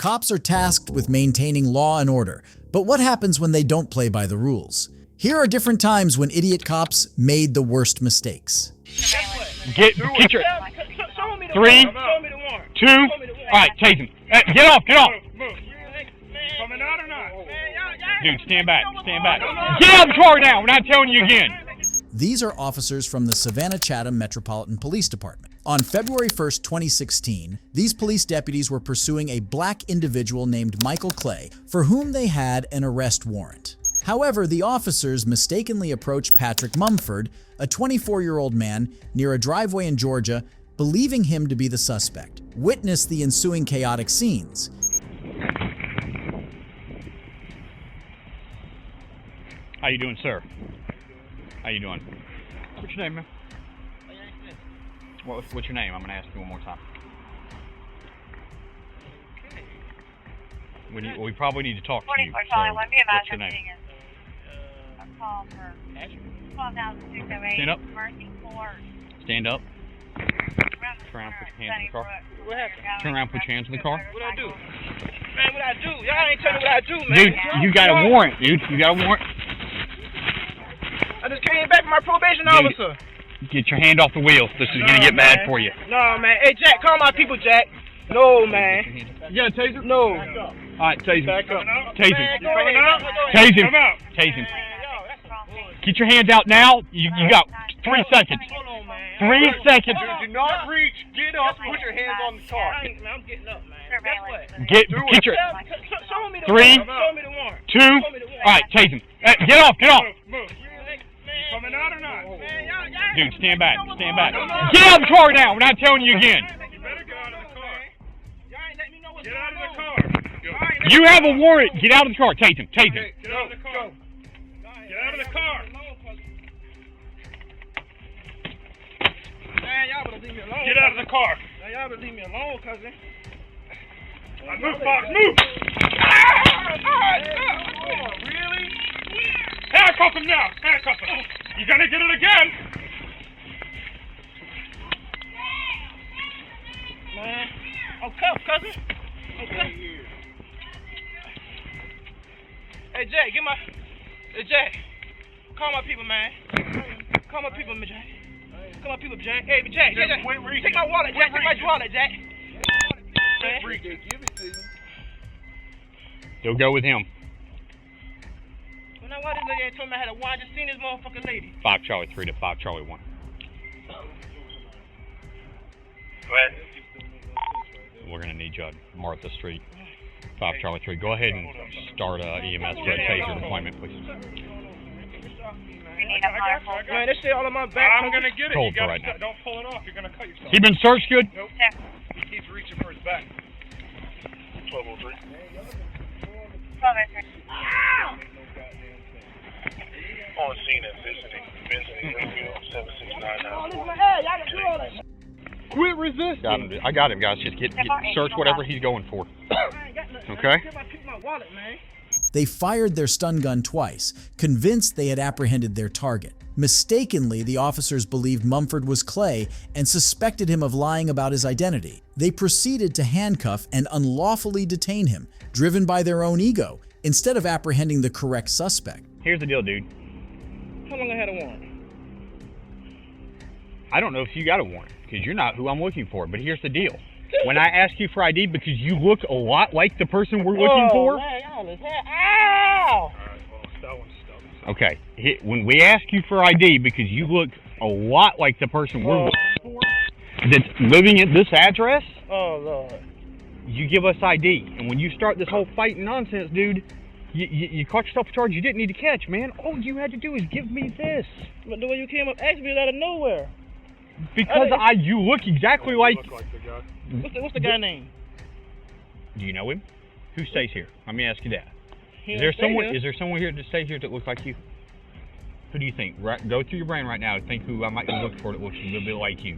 Cops are tasked with maintaining law and order, but what happens when they don't play by the rules? Here are different times when idiot cops made the worst mistakes. Get your 3, 2, all right, tase him. Get off. Coming out or not? Dude, stand back. Get out of the car now, we're not telling you again. These are officers from the Savannah-Chatham Metropolitan Police Department. On February 1st, 2016, these police deputies were pursuing a black individual named Michael Clay, for whom they had an arrest warrant. However, the officers mistakenly approached Patrick Mumford, a 24-year-old man, near a driveway in Georgia, believing him to be the suspect. Witness the ensuing chaotic scenes. How you doing, sir? How you doing? What's your name, man? What's your name? I'm gonna ask you one more time. We probably need to talk to you. So what's your name? Stand up. Stand up. Turn around, put your hands in the car. What happened? Turn around, put your hands in the car. What I do? Man, what I do? Y'all ain't telling me what I do, man. Dude, you got a warrant, dude. You got a warrant. I just came back from my probation officer. Get your hand off the wheel. This is gonna get bad for you. No, man. Hey, Jack, call my people, Jack. No, man. You got a taser? No. All right, tase him. Back up. Tase him. Tase him. Tase him. Get your hands out now. You got 3 seconds. 3 seconds. Do not reach. Get up. Put your hands on the car. I'm getting up, man. Get your Show me the 3, 2. All right, tase him. Get off. Coming out or not? Dude, stand back. Get out of the car now. We're not telling you again. You better get out of the car. Y'all ain't letting me know what's going on. Get out of the car. You have a warrant. Get out of the car. Tase him. Get out of the car. Get out of the car. Man, y'all better leave me alone. Get out of the car. Man, y'all better leave me alone, cousin. Move, Fox, move! Really? Handcuff him now! Handcuff him! You're gonna get it again! Man, I'm cuffed, cousin. I'm cuffed. Hey, Jack, Hey, Jack. Call my people, man. Call my people, Jack. Call my people, Jack. Hey, Jack. Take my wallet, Jack. Take my wallet, Jack. You'll go with him. When I wanted to look at told me I had a wine, just seen this motherfucking lady. 5 Charlie 3 to 5 Charlie 1. Go ahead. We're gonna need you at Martha Street. 5 Charlie 3. Go ahead and start EMS for a taser deployment, please. Man, this shit all on my back. I'm gonna get it. Cold You right now. Don't pull it off. You're gonna cut yourself. He been searched good? Nope. He keeps reaching for his back. 1203. On scene and visiting Ringfield 7699. Quit resisting. I got him, guys. Just get search whatever he's going for. Okay? They fired their stun gun twice, convinced they had apprehended their target. Mistakenly, the officers believed Mumford was Clay and suspected him of lying about his identity. They proceeded to handcuff and unlawfully detain him, driven by their own ego, instead of apprehending the correct suspect. Here's the deal, dude. How long I had a warrant? I don't know if you got a warrant, because you're not who I'm looking for, but here's the deal. When I ask you for ID because you look a lot like the person we're looking for... Man, y'all is ow! Okay, when we ask you for ID because you look a lot like the person we're looking for that's living at this address... Oh, Lord. You give us ID, and when you start this whole fighting nonsense, dude, you caught yourself a charge you didn't need to catch, man. All you had to do is give me this. But the way you came up asking me out of nowhere. Because you look exactly like... What's the guy's name? Do you know him? Who stays here? Let me ask you that. He Is there don't stay someone here that stays here that looks like you? Who do you think? Go through your brain right now and think who I might be looking for that looks a little bit like you.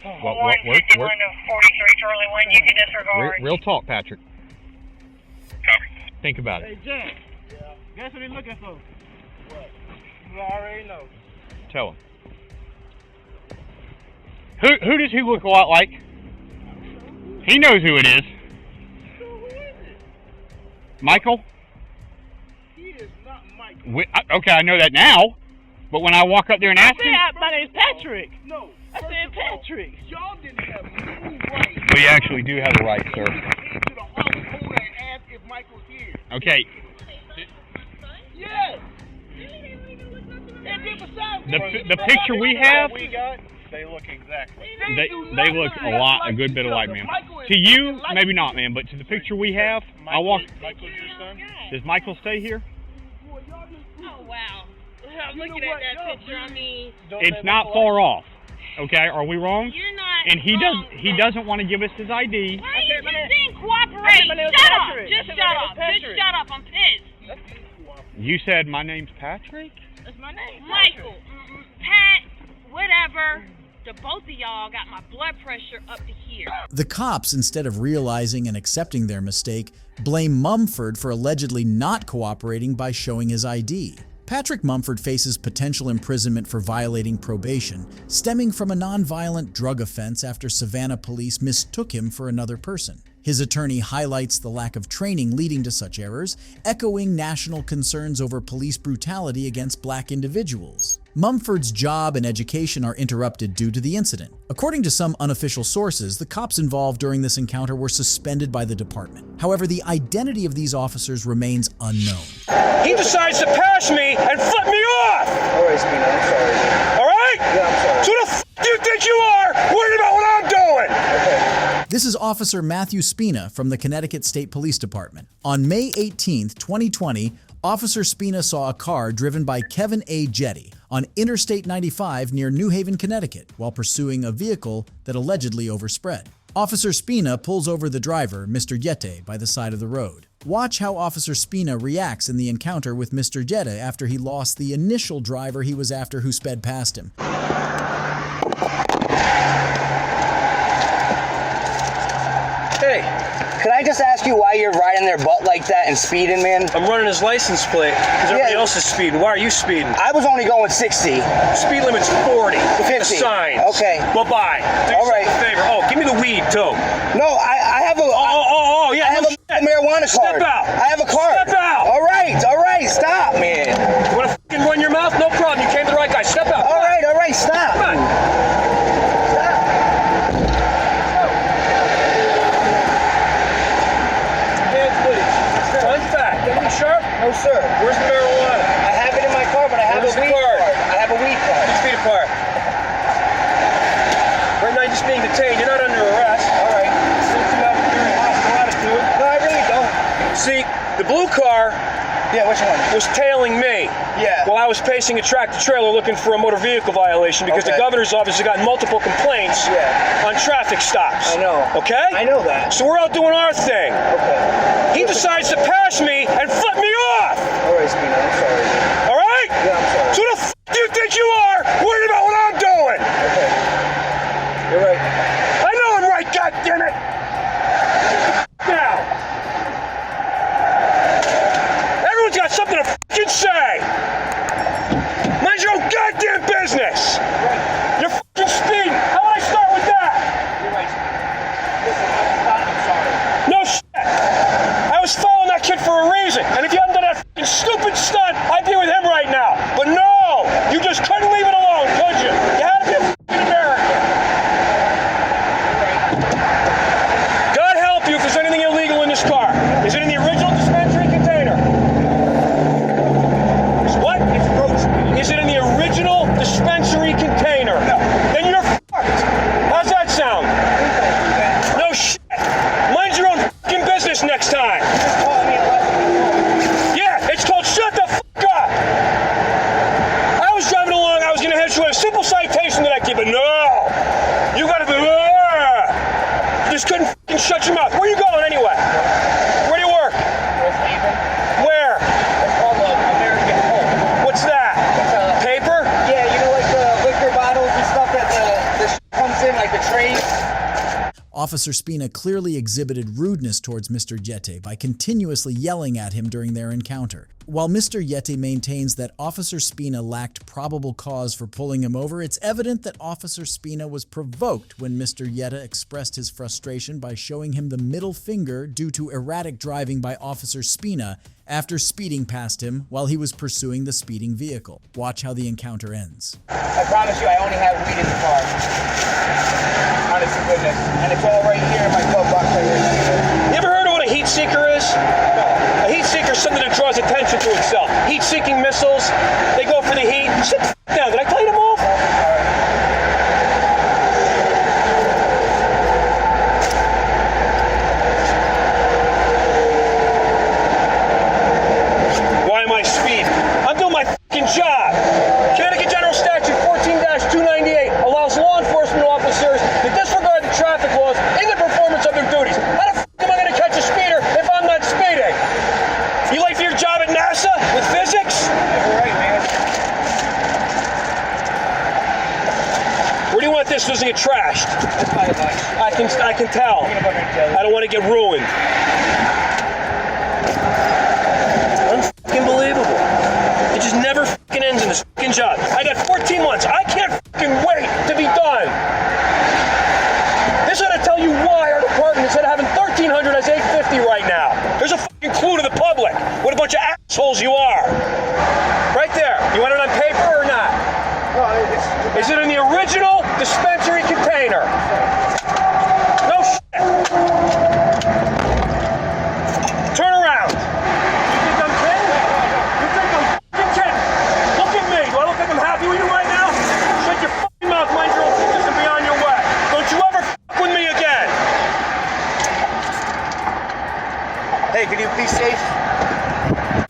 What? 51 to 43 Charlie 1, you can disregard. Real talk, Patrick. Copy. Think about it. Hey, Jack. Yeah. Guess what he's looking for? What? You already know. Tell him. Who does he look a lot like? He knows who it is. So who is it? Michael? He is not Michael. Okay, I know that now. But when I walk up there and ask him... My name's Patrick. No. I said Patrick. Y'all didn't have no right. We actually do have the right, sir. To the householder and ask if Michael's here. Okay. Yes. The picture we have, They look exactly. they look a good bit alike, ma'am. To you, maybe not, ma'am, but to the picture we have, I walk. Michael's your son? Does Michael stay here? Oh, wow. I'm looking at that picture. I mean, It's not far off. Okay, are we wrong? you're not. And he doesn't want to give us his ID. Why are you just being cooperate? Shut up. Just shut up. Just shut up. I'm pissed. You said my name's Patrick? That's my name. Michael. Pat. Whatever. The both of y'all got my blood pressure up to here. The cops, instead of realizing and accepting their mistake, blame Mumford for allegedly not cooperating by showing his ID. Patrick Mumford faces potential imprisonment for violating probation, stemming from a nonviolent drug offense after Savannah police mistook him for another person. His attorney highlights the lack of training leading to such errors, echoing national concerns over police brutality against black individuals. Mumford's job and education are interrupted due to the incident. According to some unofficial sources, the cops involved during this encounter were suspended by the department. However, the identity of these officers remains unknown. He decides to pass me and flip me off! All right, Spina, I'm sorry. All right? Yeah, I'm sorry. So the f*** do you think you are? Worried about what I'm doing? Okay. This is Officer Matthew Spina from the Connecticut State Police Department. On May 18, 2020, Officer Spina saw a car driven by Kevin A. Jetty on Interstate 95 near New Haven, Connecticut, while pursuing a vehicle that allegedly oversped. Officer Spina pulls over the driver, Mr. Yete, by the side of the road. Watch how Officer Spina reacts in the encounter with Mr. Yete after he lost the initial driver he was after who sped past him. Hey, could I just ask you why you're riding their butt like that and speeding, man? I'm running his license plate because everybody else is speeding. Why are you speeding? I was only going 60. Speed limit's 40. 50. Signs. Okay. Bye-bye. Do All right. yourself a favor. Oh, give me the weed, too. No, I have a... Yeah. I have a marijuana card. Step out. I have a card. Step out. All right. Stop, man. You want to fucking run your mouth? No problem. You came to the right guy. Step out. All right, stop. Come on. Sharp? No, sir. Where's the marijuana? I have it in my car, but I have Where's a the weed card? card. I have a weed card. 6 feet apart. Right now you're just being detained. You're not under arrest. All right. Since you have a very hostile attitude. No, I really don't. See, the blue car Yeah, which one? was tailing me. Yeah. While I was pacing a tractor-trailer looking for a motor vehicle violation because the Okay. governor's office has gotten multiple complaints on traffic stops. I know. Okay? I know that. So we're out doing our thing. Okay. He decides to pass me and flip me off. All right, Spina, I'm sorry. All right? Yeah, I'm sorry. So the f*** do you think you are? Worried about what I'm doing? Okay. You're right. I know I'm right, goddammit! Now! Everyone's got something to f***ing say! Mind your own goddamn business! You're f***ing speeding! How would I start with that? You're right. Listen, I'm sorry. No shit! I was following that kid for a reason, and if you hadn't done that f***ing stupid stunt, I'd be with him right now. But no! You just couldn't leave it alone, could you? You had to be a f***ing American. God help you if there's anything illegal in this car. Is it in the original dispensary container? What? It's roach. Is it in the original dispensary container? No. Then you're fucked. How's that sound? No shit. Mind your own fucking business next time. Just call me a lesson. Yeah, it's called shut the fuck up. I was driving along. I was gonna head to a simple citation that I give, but no. You gotta be. You just couldn't fucking shut your mouth. Where you going anyway? Where do you work? Where? It's called American Home. What's that? It's Paper? yeah, you know, like the liquor bottles and stuff that the comes in, like the trays. Officer Spina clearly exhibited rudeness towards Mr. Yete by continuously yelling at him during their encounter. While Mr. Yete maintains that Officer Spina lacked probable cause for pulling him over, it's evident that Officer Spina was provoked when Mr. Yete expressed his frustration by showing him the middle finger due to erratic driving by Officer Spina after speeding past him while he was pursuing the speeding vehicle. Watch how the encounter ends. I promise you, I only have weed in the car. Honest to goodness. And it's all right here in my glove box right here. You ever heard of what a heat seeker is? A heat seeker is something that draws attention to itself. Heat-seeking missiles, they go for the heat. Sit the f*** down. Did I tell you to move? Why am I speeding? I'm doing my f***ing job. Connecticut General Statute 14-298 allows law enforcement officers to disregard the traffic laws in the performance of their duties. How the f*** am I going to catch a speeder if I'm not speeding? You late for your job at NASA with physics? All right, man. Where do you want this so it doesn't get trashed? That's my advice. I can tell. I don't want to get ruined. Unbelievable. It just never fucking ends in this fucking job. I got 14 months. I can't fucking wait to be done. This ought to tell you why our department, instead of having 1,300, has 850 right now. There's a fucking clue to the public what a bunch of assholes you are. Right there. You want it on paper or not? Is it in the original dispensary container? No shit. Turn around. You think I'm kidding? You think I'm fucking kidding? Look at me. Do I look like I'm happy with you right now? Shut your fucking mouth, mind your own business, and be on your way. Don't you ever fuck with me again. Hey, can you be safe?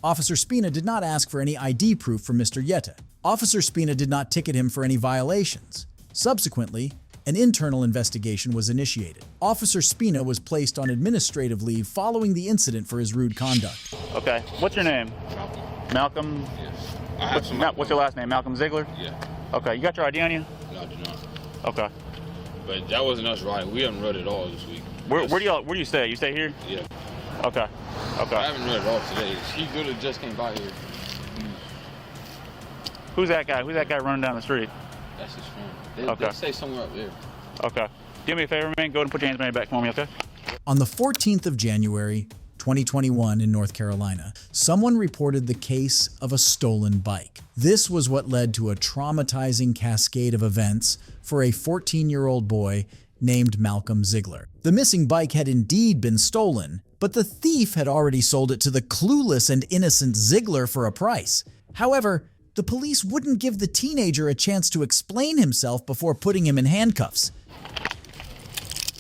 Officer Spina did not ask for any ID proof from Mr. Yete. Officer Spina did not ticket him for any violations. Subsequently, an internal investigation was initiated. Officer Spina was placed on administrative leave following the incident for his rude conduct. Okay, what's your name? Malcolm? Yes. What's your last name? Malcolm Ziegler? Yeah. Okay, you got your ID on you? No, I do not. Okay. But that wasn't us riding. We haven't rode at all this week. Where do you stay? You stay here? Yeah. Okay. Okay. I haven't rode at all today. He literally just came by here. Who's that guy? Who's that guy running down the street? That's his friend. Okay. They say somewhere up there. Okay. Do me a favor, man. Go ahead and put your hands behind your back for me, okay? On the 14th of January, 2021 in North Carolina, someone reported the case of a stolen bike. This was what led to a traumatizing cascade of events for a 14-year-old boy named Malcolm Ziegler. The missing bike had indeed been stolen, but the thief had already sold it to the clueless and innocent Ziegler for a price. However, the police wouldn't give the teenager a chance to explain himself before putting him in handcuffs.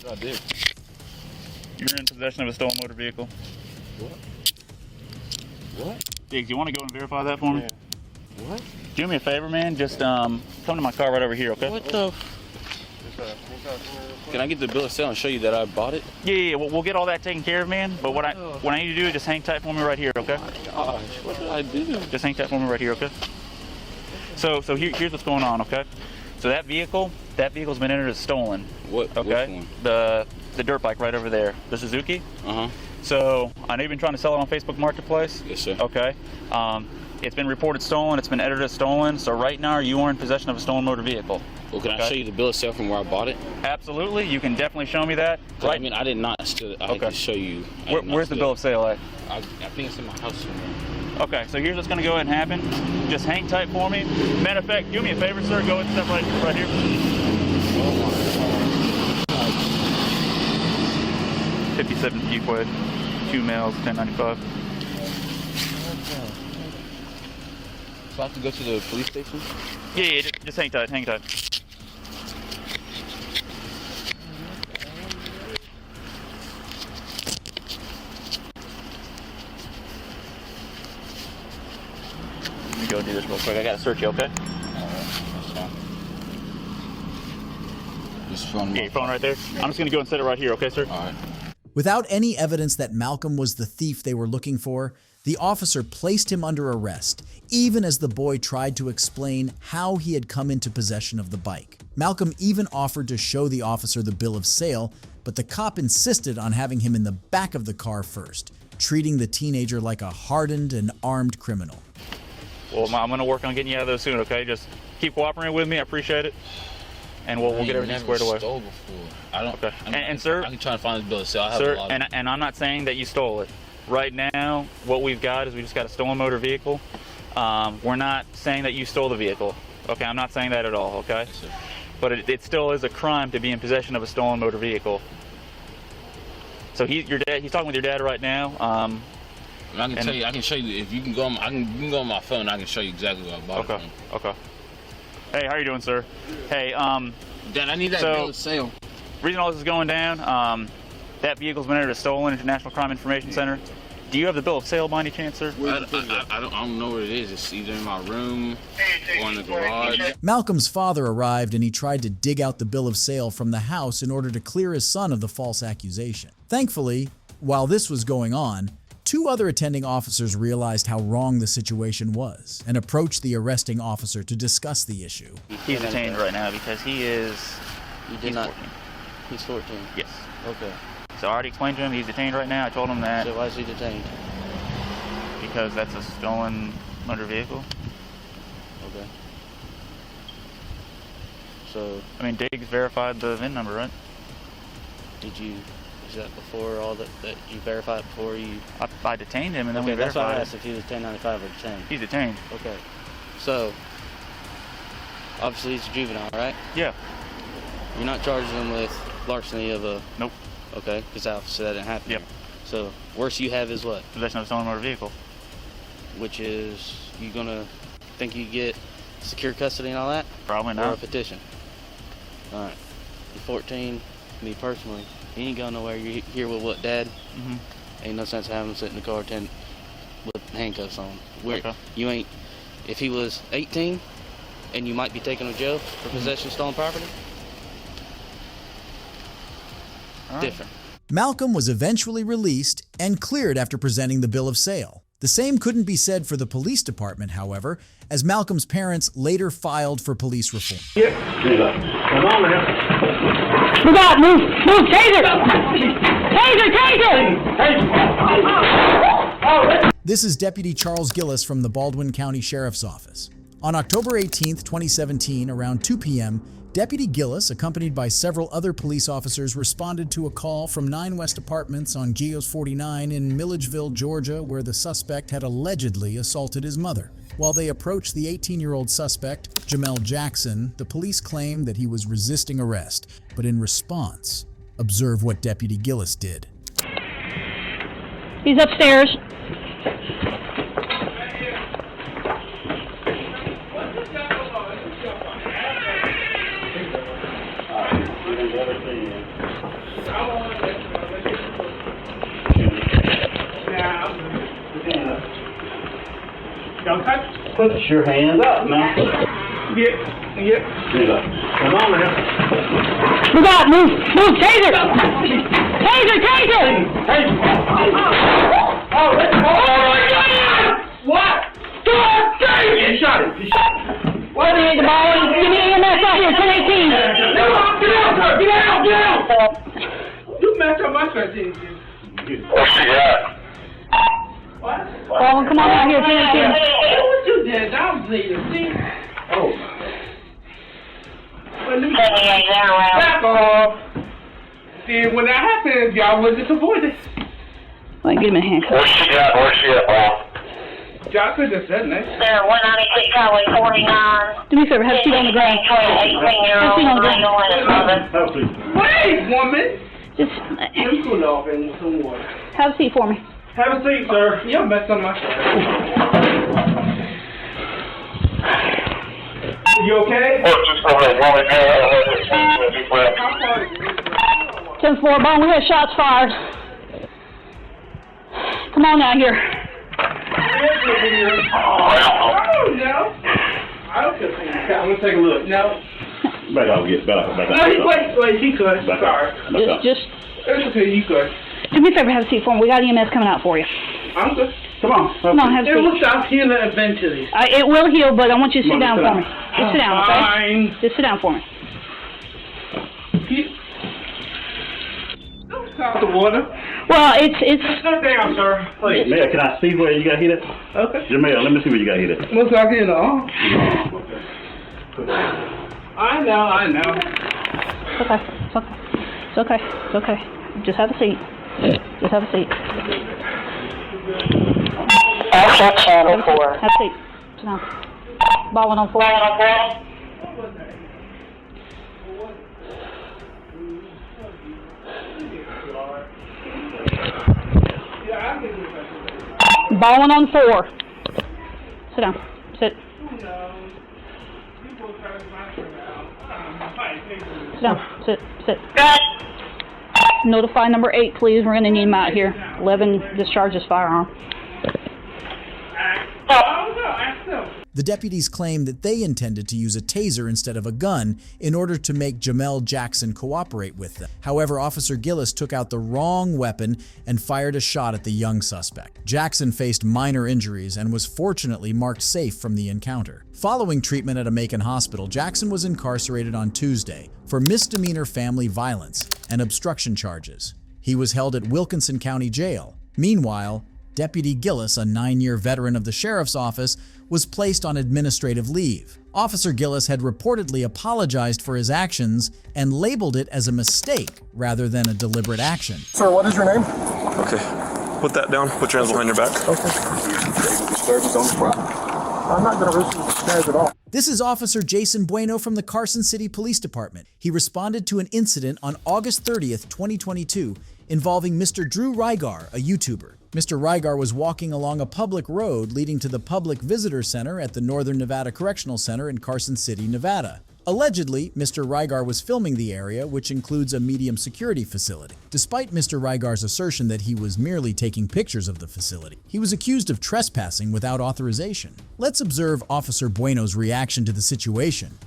I did. You're in possession of a stolen motor vehicle. What? Diggs, you want to go and verify that for me? Yeah. What? Do me a favor, man. Just come to my car right over here, okay? What the? Can I get the bill of sale and show you that I bought it? Yeah. We'll get all that taken care of, man. But what I need to do is just hang tight for me right here, okay? Oh my gosh, what did I do? Just hang tight for me right here, okay? So here's what's going on, okay? So that vehicle's been entered as stolen. What? Okay. Which one? The dirt bike right over there, the Suzuki. So I know you've been trying to sell it on Facebook Marketplace. Yes, sir. Okay. It's been reported stolen. It's been entered as stolen. So right now you are in possession of a stolen motor vehicle. Well, can I show you the bill of sale from where I bought it? Absolutely. You can definitely show me that. Right. I mean, I did not steal it. I can show you. Where's the bill of sale at? I think it's in my house somewhere. Okay, so here's what's going to go ahead and happen. Just hang tight for me. Matter of fact, do me a favor, sir. Go ahead and step right here. 57 Fuquay, 2 males, 1095. So I have to go to the police station? Yeah, just hang tight, hang tight. Let me go do this real quick. I gotta search you, okay? Alright, that's fine. This phone. Yeah, your phone right there. I'm just gonna go and set it right here, okay, sir? Alright. Without any evidence that Malcolm was the thief they were looking for, the officer placed him under arrest, even as the boy tried to explain how he had come into possession of the bike. Malcolm even offered to show the officer the bill of sale, but the cop insisted on having him in the back of the car first, treating the teenager like a hardened and armed criminal. Well, I'm going to work on getting you out of those soon, okay? Just keep cooperating with me. I appreciate it. And we'll get everything squared away. Stole before. I don't. Okay. And sir, I can try to find this bill of sale. I have sir, a lot of and I'm not saying that you stole it. Right now, what we've got is we just got a stolen motor vehicle. We're not saying that you stole the vehicle. Okay, I'm not saying that at all. Okay. Yes, sir. But it still is a crime to be in possession of a stolen motor vehicle. So he's talking with your dad right now. I can tell you. I can show you if you can go. You can go on my phone. I can show you exactly what I bought. Okay. It from. Okay. Hey, how you doing, sir? Hey, Dad, I need that bill of sale. Reason all this is going down, that vehicle's been entered as stolen at the National Crime Information Center. Do you have the bill of sale by any chance, sir? I don't know where it is. It's either in my room or in the garage. Malcolm's father arrived and he tried to dig out the bill of sale from the house in order to clear his son of the false accusation. Thankfully, while this was going on, 2 other attending officers realized how wrong the situation was and approached the arresting officer to discuss the issue. He's detained right now because he's 14. He's 14? Yes. Okay. So I already explained to him he's detained right now. I told him that. So why is he detained? Because that's a stolen motor vehicle. Okay. So... I mean, Diggs verified the VIN number, right? Is that before all that you verified before you... I detained him and then we verified. That's why I asked if he was 1095 or detained. He's detained. Okay. So, obviously he's a juvenile, right? Yeah. You're not charging him with larceny of a... Nope. Okay, because obviously that didn't happen. Yep. So, worst you have is what? Possession of a stolen motor vehicle. Which is, you gonna think you get secure custody and all that? Probably not. Or a petition? Alright. You're 14, me personally. You ain't going nowhere. You're here with what, Dad? Mm-hmm. Ain't no sense having him sit in the car with handcuffs on. Okay. You ain't. If he was 18, and you might be taken to jail for possession of stolen property. Right. Different. Malcolm was eventually released and cleared after presenting the bill of sale. The same couldn't be said for the police department, however, as Malcolm's parents later filed for police reform. Come on, man. Move out, move, taser! Taser! This is Deputy Charles Gillis from the Baldwin County Sheriff's Office. On October 18, 2017, around 2 p.m., Deputy Gillis, accompanied by several other police officers, responded to a call from 9 West Apartments on Geos 49 in Milledgeville, Georgia, where the suspect had allegedly assaulted his mother. While they approached the 18-year-old suspect, Jamel Jackson, the police claimed that he was resisting arrest. But in response, observe what Deputy Gillis did. He's upstairs. Put your hands up, man. Yep. Come on, man. Move out, move, taser! Taser! Oh, what? God dang it! You shot him. What are you, the ball? Give me EMS out here, 1018. Get out! You messed up my strategy. What's she at? What? Oh, come on out here, 1018. What you did? I was bleeding. See? Oh. Back off. See, when that happens, y'all will just avoid it. Well, give him a handcuff. Where's she at, Bob? Johnson just said next. There, 196 Highway 49. Do me a favor, have a seat on the ground. 18-year-old, 901 Wait, woman. Just Let me cool off and some water. have a seat for me. Have a seat, sir. You're messing on my You okay? 10-4, Bone, we had shots fired. Come on out here. Oh, no. I don't feel safe. I'm going to take a look. No. Back out. No, wait, he could. Sorry. Just It's okay, you could. do me a favor, have a seat for me. We got EMS coming out for you. I'm good. Come on. Come on, have a It will seat. stop healing eventually. It will heal, but I want you to sit down for me. Just sit down, okay? Fine. Just sit down for me. Stop the water. Well, it's. Sit down, sir. Please, Mayor, can I see where you got hit at? Okay. Jamel, let me see where you got hit at. What's I get on? I know. It's okay. Just have a seat. Have a seat. Action channel 4. Have a seat. Sit down. Balling on 4. Balling on 4. Sit down. Sit. Sit down. Sit. Notify number 8, please. We're going to need him out here. 11 discharges firearm. The deputies claim that they intended to use a taser instead of a gun in order to make Jamel Jackson cooperate with them. However, Officer Gillis took out the wrong weapon and fired a shot at the young suspect. Jackson faced minor injuries and was fortunately marked safe from the encounter. Following treatment at a Macon hospital, Jackson was incarcerated on Tuesday for misdemeanor family violence and obstruction charges. He was held at Wilkinson County Jail. Meanwhile, Deputy Gillis, a 9-year veteran of the sheriff's office, was placed on administrative leave. Officer Gillis had reportedly apologized for his actions and labeled it as a mistake rather than a deliberate action. Sir, what is your name? Okay. Put that down. Put your hands behind your back. Okay. I'm not going to risk this charge at all. This is Officer Jason Bueno from the Carson City Police Department. He responded to an incident on August 30th, 2022, involving Mr. Drew Rygar, a YouTuber. Mr. Rygar was walking along a public road leading to the Public Visitor Center at the Northern Nevada Correctional Center in Carson City, Nevada. Allegedly, Mr. Rygar was filming the area, which includes a medium security facility. Despite Mr. Rygar's assertion that he was merely taking pictures of the facility, he was accused of trespassing without authorization. Let's observe Officer Bueno's reaction to the situation.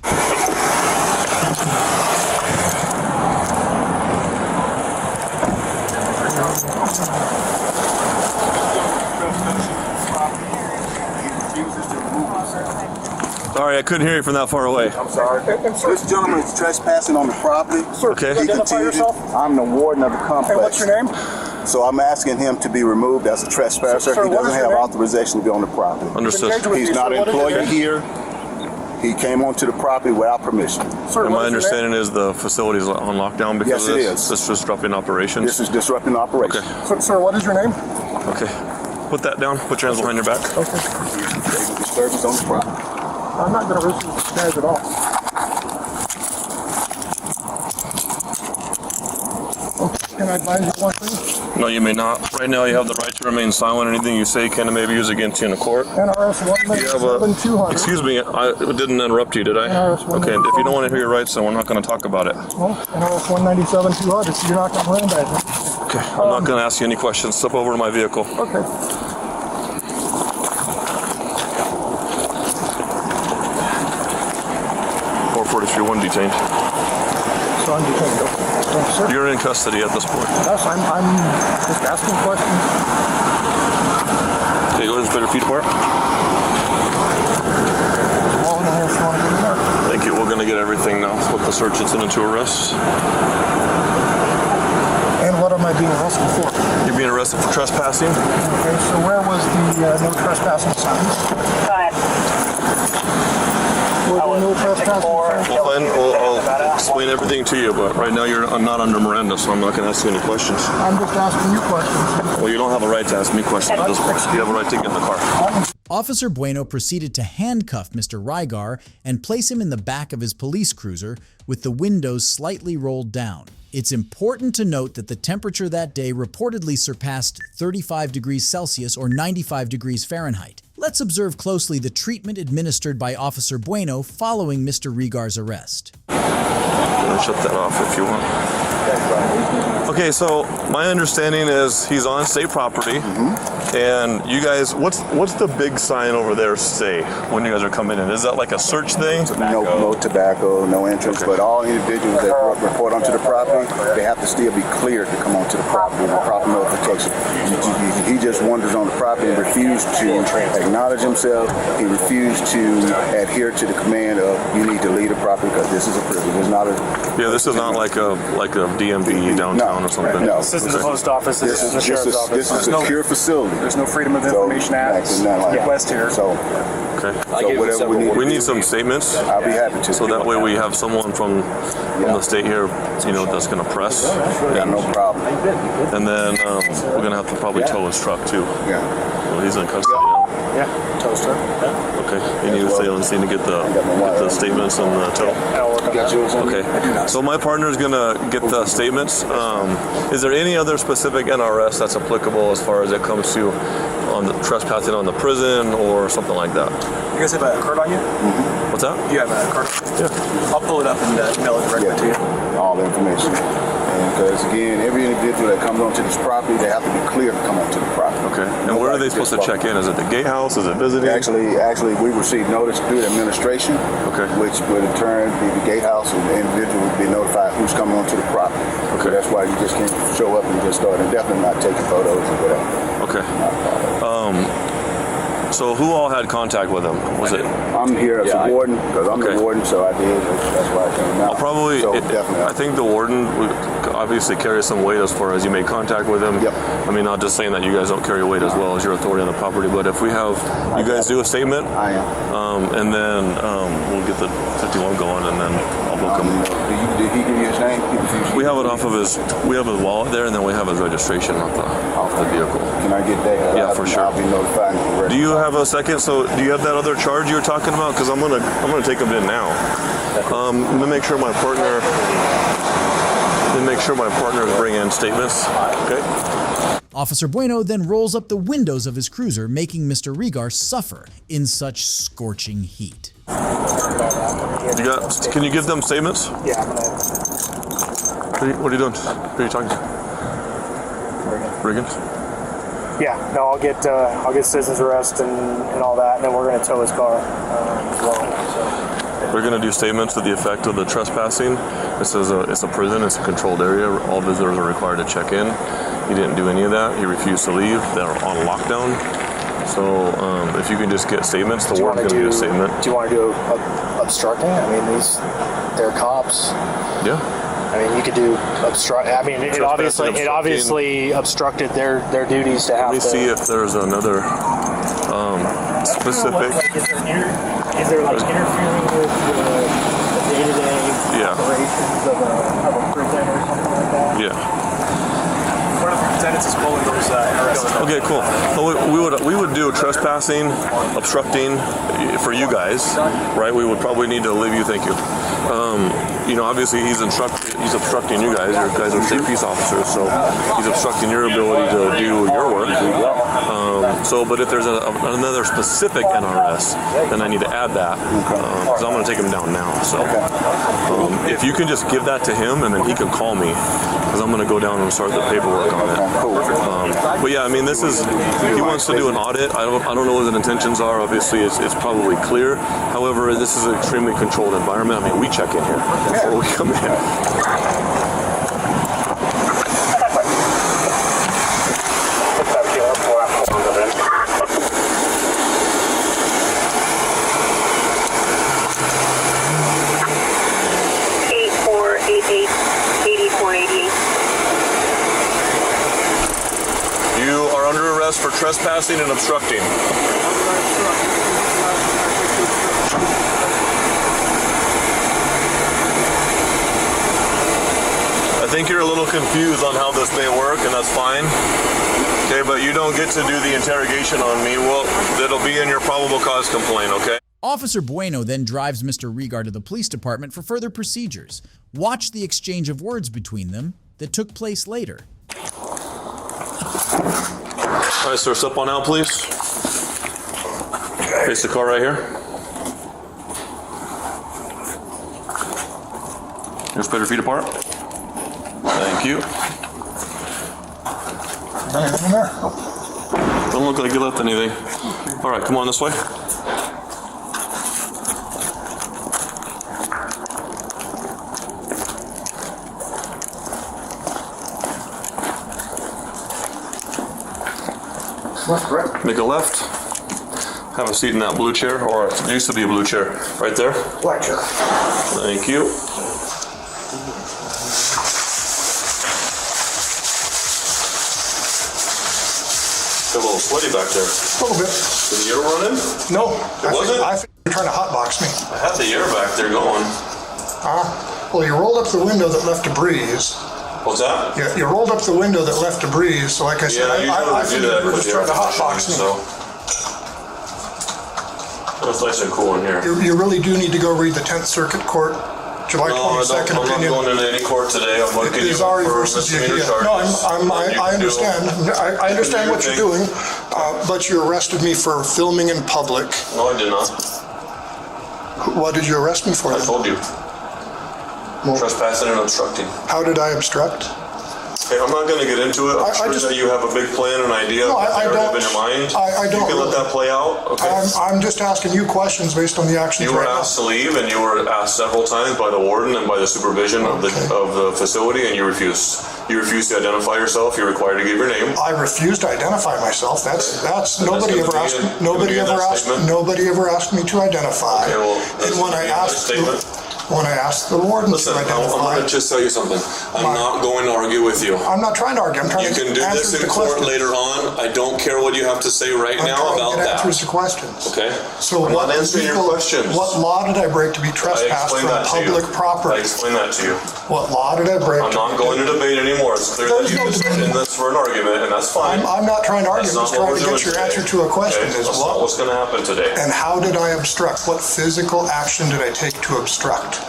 Sorry, I couldn't hear you from that far away. I'm sorry. This gentleman is trespassing on the property. Sir, okay. Identify yourself. I'm the warden of the complex. And what's your name? So I'm asking him to be removed as a trespasser. Sir, he doesn't have authorization to be on the property. Understood. He's not an employee here. He came onto the property without permission. Sir, my understanding is the facility is on lockdown because yes, of it this. is. This is disrupting operations. This is disrupting operations. Okay. Sir, what is your name? Okay. Put that down. Put your hands behind your back. Okay. Disturbance on the property. I'm not going to risk this charge at all. Okay. Can I advise you one thing? No, you may not. Right now, you have the right to remain silent. Anything you say can and may be used against you in a court. NRS 197-200. Excuse me, I didn't interrupt you, did I? Okay, if you don't want to hear your rights, then we're not going to talk about it. Well, NRS 197-200, so you're not going to Miranda me. Okay, I'm not going to ask you any questions. Step over to my vehicle. Okay. 443-1 detained. So I'm detained. Okay. Sir? You're in custody at this point. Yes, I'm just asking questions. Okay, go ahead and spread your feet apart. Thank you. We're going to get everything now with the search incident to arrest. And what am I being arrested for? You're being arrested for trespassing. Okay, so where was the no trespassing signs? No trespassing signs? Well, then I'll explain everything to you, but right now you're not under Miranda, so I'm not going to ask you any questions. I'm just asking you questions. Well, you don't have a right to ask me questions at this point. You have a right to get in the car. Officer Bueno proceeded to handcuff Mr. Rygar and place him in the back of his police cruiser with the windows slightly rolled down. It's important to note that the temperature that day reportedly surpassed 35 degrees Celsius or 95 degrees Fahrenheit. Let's observe closely the treatment administered by Officer Bueno following Mr. Rygar's arrest. Shut that off if you want. Okay, so my understanding is he's on state property, and you guys, what's the big sign over there say when you guys are coming in? Is that like a search thing? No tobacco, no entrance, but all individuals that report onto the property, they have to still be cleared to come onto the property with proper notification. He just wanders on the property and refused to acknowledge himself. He refused to adhere to the command of you need to leave the property because this is a prison. It's not a this is not like a DMV downtown. or something? No. This isn't the post office. This is the sheriff's office. This is a secure facility. There's no Freedom of Information Act request here. So, okay. So whatever we need some statements. I'll be happy to. So that way we have someone from the state here, that's going to press. Yeah, no problem. And then we're going to have to probably tow his truck too. Yeah. Well, he's in custody now. Yeah, tow his truck. Yeah. Okay. You need to get the statements and the tow. Okay. So my partner is going to get the statements. Is there any other specific NRS that's applicable as far as it comes to on the trespassing on the prison or something like that? You guys have a card on you? Mm-hmm. What's that? You have a card? Yeah. I'll pull it up and email it directly to you. All the information. Because again, every individual that comes onto this property, they have to be clear to come onto the property. Okay. And where are they supposed to check in? Is it the gatehouse? Is it visiting? Actually, we received notice through the administration, which would in turn be the gatehouse, and the individual would be notified who's coming onto the property. Okay. So that's why you just can't show up and just start, and definitely not taking photos or whatever. Okay. So who all had contact with him? Was it? I'm here as a warden, because I'm the warden, so I did. That's why I came out. I think the warden would obviously carry some weight as far as you made contact with him. Yep. I mean, not just saying that you guys don't carry weight as well as your authority on the property, but if we have you guys do a statement, I am. And then we'll get the 51 going, and then I'll book him. Did he give you his name? We have it off of his. We have his wallet there, and then we have his registration off the vehicle. Can I get that? Yeah, for sure. I'll be notified. Do you have a second? So, do you have that other charge you were talking about? Because I'm gonna take him in now. Let me make sure my partner. Is bringing in statements. Okay. Officer Bueno then rolls up the windows of his cruiser, making Mr. Regar suffer in such scorching heat. Can you give them statements? Yeah, What are you doing? Who are you talking to? Riggins? Yeah, no, I'll get citizen's arrest and all that, and then we're going to tow his car as well. We're going to do statements to the effect of the trespassing. This is it's a prison. It's a controlled area. All visitors are required to check in. He didn't do any of that. He refused to leave. They're on lockdown. So if you can just get statements, the warden's going to do a statement. Do you want to do obstructing? I mean, they're cops. Yeah. I mean, you could do obstruct. I mean, it obviously obstructed their duties to have. Let me see if there's another specific. Is there like interfering with the day-to-day operations of a prison or something like that? Yeah. One of the lieutenants is pulling those arrests. Okay, cool. Well, we would do trespassing, obstructing for you guys, right? We would probably need to leave you. Thank you. Obviously he's obstructing you guys. You guys are state peace officers, so he's obstructing your ability to do your work. But if there's another specific NRS, then I need to add that because I'm going to take him down now. So if you can just give that to him, and then he can call me because I'm going to go down and start the paperwork on it. But yeah, I mean, he wants to do an audit. I don't know what his intentions are. Obviously, it's probably clear. However, this is an extremely controlled environment. I mean, we check in here before we come in. You are under arrest for trespassing and obstructing. I think you're a little confused on how this may work, and that's fine. Okay, but you don't get to do the interrogation on me. Well, that'll be in your probable cause complaint, okay? Officer Bueno then drives Mr. Regar to the police department for further procedures. Watch the exchange of words between them that took place later. All right, sir, step on out, please. Face the car right here. Just put your feet apart. Thank you. Don't look like you left anything. All right, come on this way. Make a left. Have a seat in that blue chair, or it used to be a blue chair. Right there. Black chair. Thank you. Feel a little sweaty back there. A little bit. Did the air run in? No. It wasn't? I think you're trying to hotbox me. I had the air back there going. Well, you rolled up the window that left a breeze. What's that? Yeah, you rolled up the window that left a breeze. So, like I said, I figured you were just trying to hotbox me. So. It's nice and cool in here. You really do need to go read the 10th Circuit Court July 22nd opinion. I'm not going into any court today. I'm looking at you for misdemeanor charges. No, I understand. I understand what you're doing, but you arrested me for filming in public. No, I did not. What did you arrest me for? I told you. Trespassing and obstructing. How did I obstruct? Okay, I'm not going to get into it. I'm sure that you have a big plan and idea No, I don't. in your mind. I don't. You can let that play out. Okay. I'm just asking you questions based on the actions You were asked to leave, and you were asked several times by the warden and by the supervision of the facility, and you refused. You refused to identify yourself. You're required to give your name. I refused to identify myself. Nobody ever asked me to identify. Okay, well, and when I asked the warden to identify, I'm going to just tell you something. I'm not going to argue with you. I'm not trying to argue. I'm trying You can do this in court later on. I don't care what you have to say right now about that. Answers to questions. Okay. So I'm not answering your questions. What law did I break to be trespassed from public property? I explained that to you. What law did I break? I'm not going to debate anymore. It's clear that you just in this for an argument, and that's fine. I'm not trying to argue. I'm just trying to get your answer to a question. Okay? That's not what's going to happen today. And how did I obstruct? What physical action did I take to obstruct?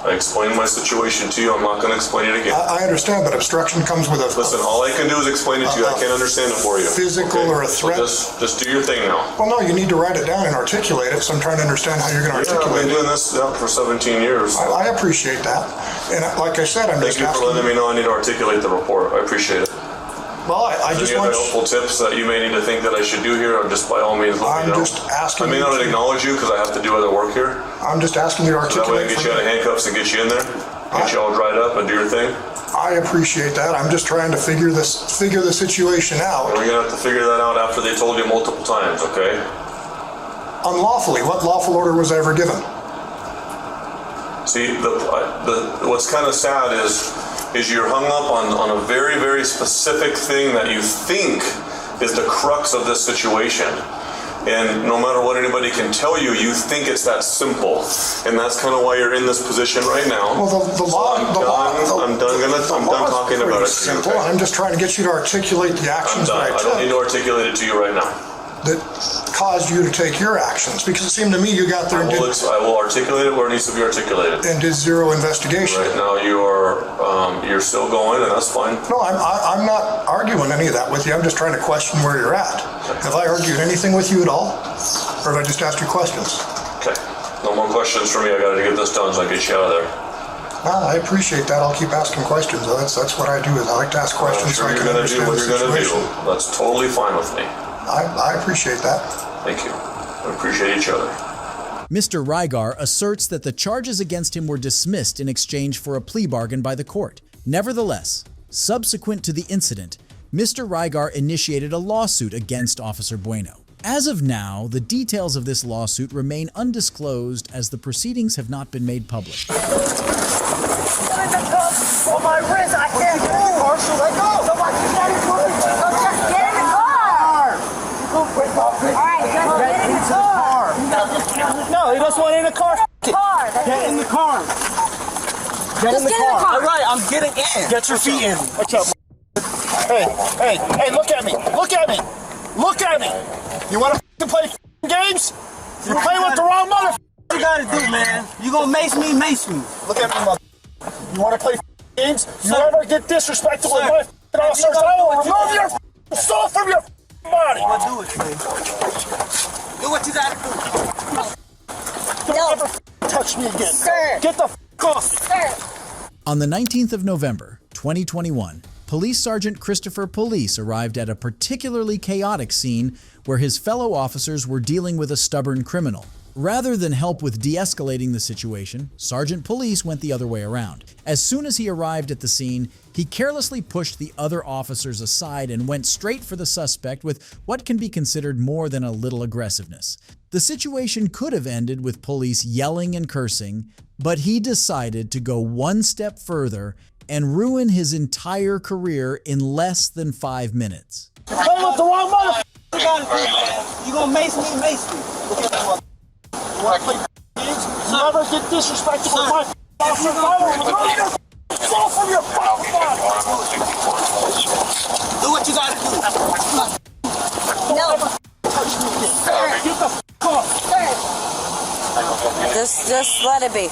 I explained my situation to you. I'm not going to explain it again. I understand, but obstruction comes with a... Listen, all I can do is explain it to you. I can't understand it for you. Physical or a threat? So just do your thing now. Well, no, you need to write it down and articulate it, so I'm trying to understand how you're going to articulate it. I've been doing this for 17 years. I appreciate that. And like I said, I'm just asking... Thank you for letting me know I need to articulate the report. I appreciate it. Well, I just want... Any other helpful tips that you may need to think that I should do here, or just by all means let me know. I'm just asking... I may not acknowledge you because I have to do other work here. I'm just asking you to articulate... So that way I get you out of handcuffs and get you in there, get you all dried up and do your thing. I appreciate that. I'm just trying to figure the situation out. We're going to have to figure that out after they told you multiple times, okay? Unlawfully. What lawful order was I ever given? See, what's kind of sad is you're hung up on a very, very specific thing that you think is the crux of this situation. And no matter what anybody can tell you, you think it's that simple. And that's kind of why you're in this position right now. Well, I'm done talking about it. Simple. Okay? I'm just trying to get you to articulate the actions that I took. I don't need to articulate it to you right now. That caused you to take your actions, because it seemed to me you got there and I will articulate it where it needs to be articulated. And did zero investigation. Right now you're still going, and that's fine. No, I'm not arguing any of that with you. I'm just trying to question where you're at. Have I argued anything with you at all, or have I just asked you questions? Okay, no more questions for me. I got to get this done so I get you out of there. I appreciate that. I'll keep asking questions. That's what I do. Is I like to ask questions so I can understand the situation. That's totally fine with me. I appreciate that. Thank you. We appreciate each other. Mr. Rygar asserts that the charges against him were dismissed in exchange for a plea bargain by the court. Nevertheless, subsequent to the incident, Mr. Rygar initiated a lawsuit against Officer Bueno. As of now, the details of this lawsuit remain undisclosed as the proceedings have not been made public. On my wrist, I can't move. Marshall, let go. So what you gotta do is just get in the car. Alright, just get in the car. No, he doesn't want in the car. Get in the car. Get in the car. All right, I'm getting in. Get your feet in. What's up? Hey, look at me. Look at me. Look at me. You want to play games? You play with the wrong mother. What you gotta do, man? You gonna mace me? Look at me, mother. You want to play games? You ever get disrespectful with my officers, I will remove your soul from your body. I'll do it, man. Do what you gotta do. Don't ever touch me again. Sir. Get the off. Sir. On the 19th of November, 2021, Police Sergeant Christopher Police arrived at a particularly chaotic scene where his fellow officers were dealing with a stubborn criminal. Rather than help with de-escalating the situation, Sergeant Police went the other way around. As soon as he arrived at the scene, he carelessly pushed the other officers aside and went straight for the suspect with what can be considered more than a little aggressiveness. The situation could have ended with Police yelling and cursing, but he decided to go one step further and ruin his entire career in less than 5 minutes. Play with the wrong mother. You gonna mace me? Mace me. You wanna play games? You ever get disrespectful with my officer? I will remove your soul from your fucking body. Do what you gotta do. Don't ever touch me again. Get the fuck off. Just let it be. I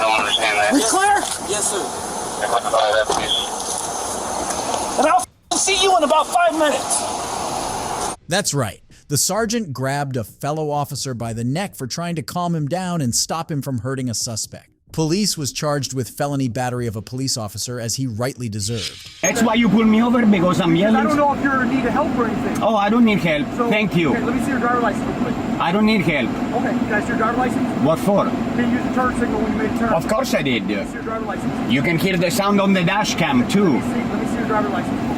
don't understand that. We clear? Yes, sir. And I'll see you in about 5 minutes. That's right. The sergeant grabbed a fellow officer by the neck for trying to calm him down and stop him from hurting a suspect. Police was charged with felony battery of a police officer, as he rightly deserved. That's why you pull me over, because I'm yelling? I don't know if you're in need of help or anything. Oh, I don't need help. So, thank you. Okay, let me see your driver license real quick. I don't need help. Okay, can I see your driver license? What for? Can you use the turn signal when you made a turn? Of course I did. Let me see your driver license. You can hear the sound on the dash cam, too. Let me see your driver license.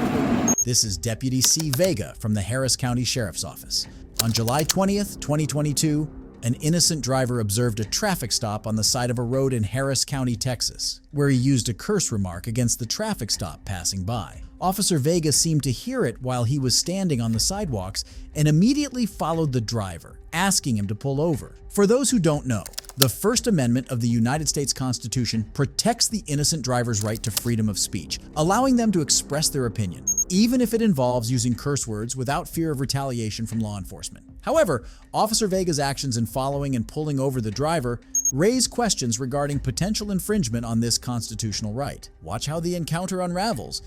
This is Deputy C. Vega from the Harris County Sheriff's Office. On July 20th, 2022, an innocent driver observed a traffic stop on the side of a road in Harris County, Texas, where he used a curse remark against the traffic stop passing by. Officer Vega seemed to hear it while he was standing on the sidewalks and immediately followed the driver, asking him to pull over. For those who don't know, the First Amendment of the United States Constitution protects the innocent driver's right to freedom of speech, allowing them to express their opinion, even if it involves using curse words without fear of retaliation from law enforcement. However, Officer Vega's actions in following and pulling over the driver raise questions regarding potential infringement on this constitutional right. Watch how the encounter unravels.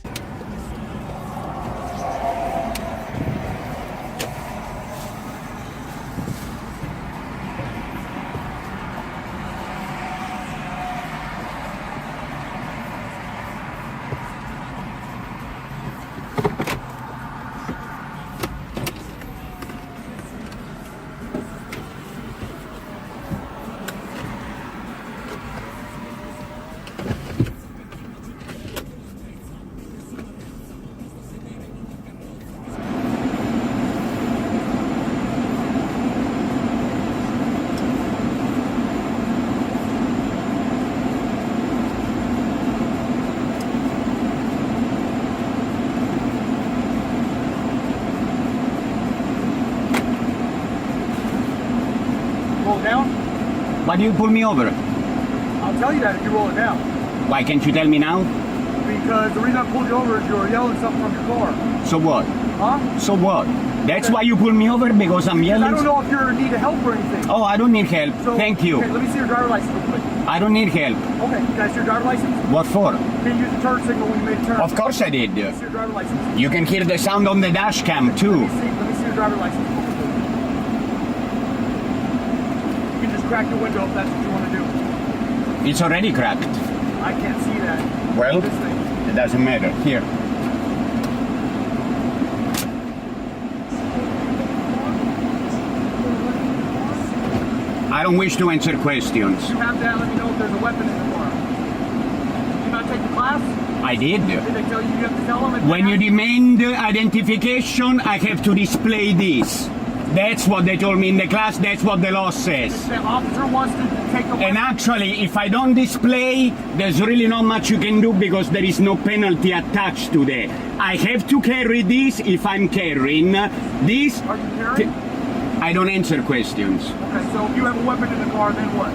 Roll it down? Why do you pull me over? I'll tell you that if you roll it down. Why can't you tell me now? Because the reason I pulled you over is you were yelling something from your car. So what? Huh? So what? That's why you pull me over, because I'm yelling? I don't know if you're in need of help or anything. Oh, I don't need help. So, thank you. Okay, let me see your driver license real quick. I don't need help. Okay, can I see your driver license? What for? Can you use the turn signal when you made a turn? Of course I did. Let me see your driver license. You can hear the sound on the dash cam, too. Let me see your driver license. You can just crack the window if that's what you want to do. It's already cracked. I can't see that. Well, This thing. it doesn't matter. Here. I don't wish to answer questions. You have to let me know if there's a weapon in the car. Did you not take the class? I did. Did they tell you you have to tell them? When you demand identification, I have to display this. That's what they told me in the class. That's what the law says. The officer wants to take the weapon. And actually, if I don't display, there's really not much you can do because there is no penalty attached to that. I have to carry this if I'm carrying this. Are you carrying? I don't answer questions. Okay, so if you have a weapon in the car, then what?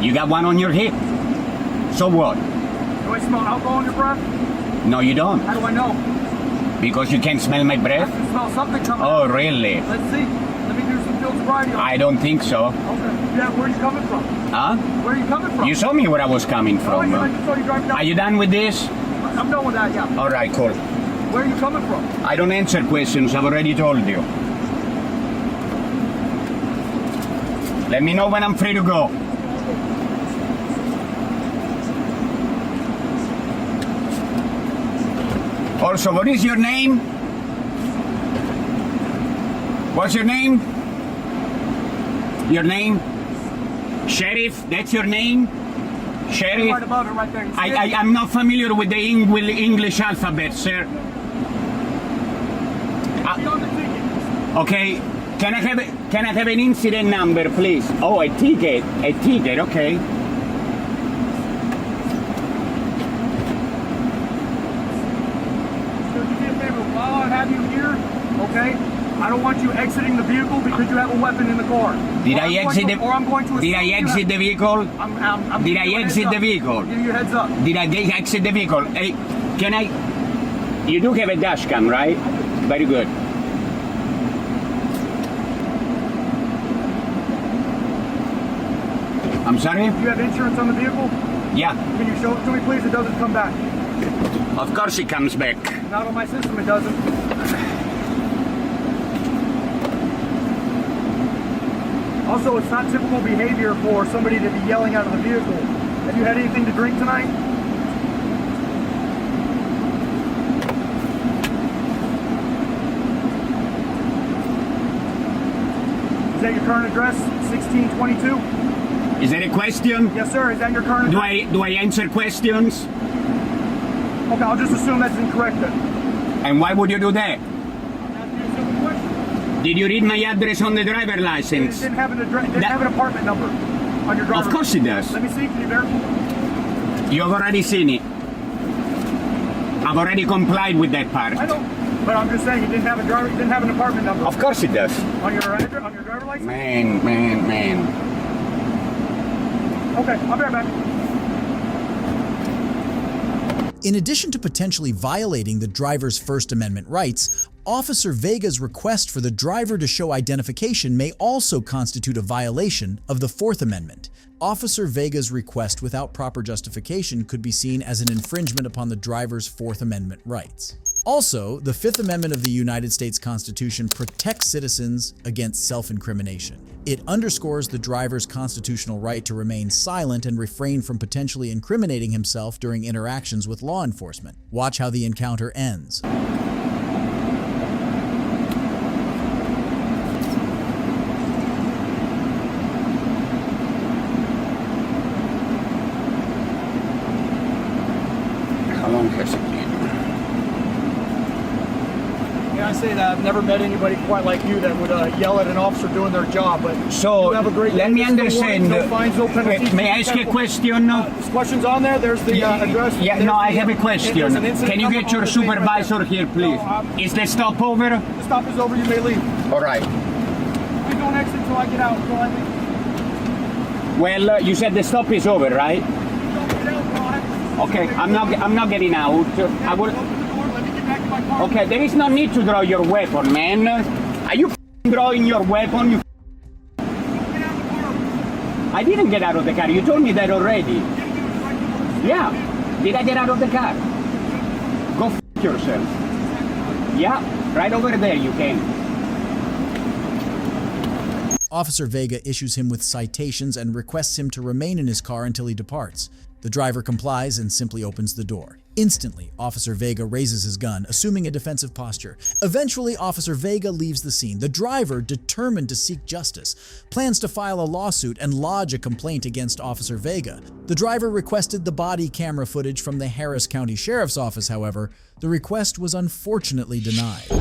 You got one on your hip. So what? Do I smell alcohol in your breath? No, you don't. How do I know? Because you can't smell my breath? I can smell something coming Oh, out. really? Let's see. Let me do some field sobriety. I don't think so. Okay. Yeah, where are you coming from? Huh? Where are you coming from? You saw me where I was coming Oh, from. I just saw you driving down. Are you done with this? I'm done with that, yeah. All right, cool. Where are you coming from? I don't answer questions. I've already told you. Let me know when I'm free to go. Also, what is your name? What's your name? Your name? Sheriff, that's your name? Sheriff? Right above it, right there. I'm not familiar with the English alphabet, sir. Okay, can I have an incident number, please? Oh, a ticket, okay. while I have you here, okay, I don't want you exiting the vehicle because you have a weapon in the car. Did I exit the vehicle? Did I exit the vehicle? Give you a heads up. Did I exit the vehicle? Hey, can I? You do have a dash cam, right? Very good. I'm sorry? Do you have insurance on the vehicle? Yeah. Can you show it to me, please? It doesn't come back. Of course it comes back. Not on my system, it doesn't. Also, it's not typical behavior for somebody to be yelling out of the vehicle. Have you had anything to drink tonight? Is that your current address, 1622? Is that a question? Yes, sir. Is that your current address? Do I answer questions? Okay, I'll just assume that's incorrect then. And why would you do that? Did you read my address on the driver license? It didn't have an apartment number on your driver's. Of course it does. Let me see. Can you verify? You've already seen it. I've already complied with that part. I know, but I'm just saying it didn't have an apartment number. Of course it does. On your driver license? Man. Okay, I'll be right back. In addition to potentially violating the driver's First Amendment rights, Officer Vega's request for the driver to show identification may also constitute a violation of the Fourth Amendment. Officer Vega's request without proper justification could be seen as an infringement upon the driver's Fourth Amendment rights. Also, the Fifth Amendment of the United States Constitution protects citizens against self-incrimination. It underscores the driver's constitutional right to remain silent and refrain from potentially incriminating himself during interactions with law enforcement. Watch how the encounter ends. How long has it been? Yeah, I say that I've never met anybody quite like you that would yell at an officer doing their job. But so you have a great let me understand. No fines, no penalties. May I ask you a question? Questions on there? There's the address. Yeah, no, I have a question. Can you get your supervisor here, please? Is the stop over? The stop is over. You may leave. All right. Please don't exit until I get out. Until I leave. Well, you said the stop is over, right? Okay, I'm not getting out. I will. Okay, there is no need to draw your weapon, man. Are you drawing your weapon? You. I didn't get out of the car. You told me that already. Yeah. Did I get out of the car? Go f yourself. Yeah, right over there you can. Officer Vega issues him with citations and requests him to remain in his car until he departs. The driver complies and simply opens the door. Instantly, Officer Vega raises his gun, assuming a defensive posture. Eventually, Officer Vega leaves the scene. The driver, determined to seek justice, plans to file a lawsuit and lodge a complaint against Officer Vega. The driver requested the body camera footage from the Harris County Sheriff's Office, however. The request was unfortunately denied. You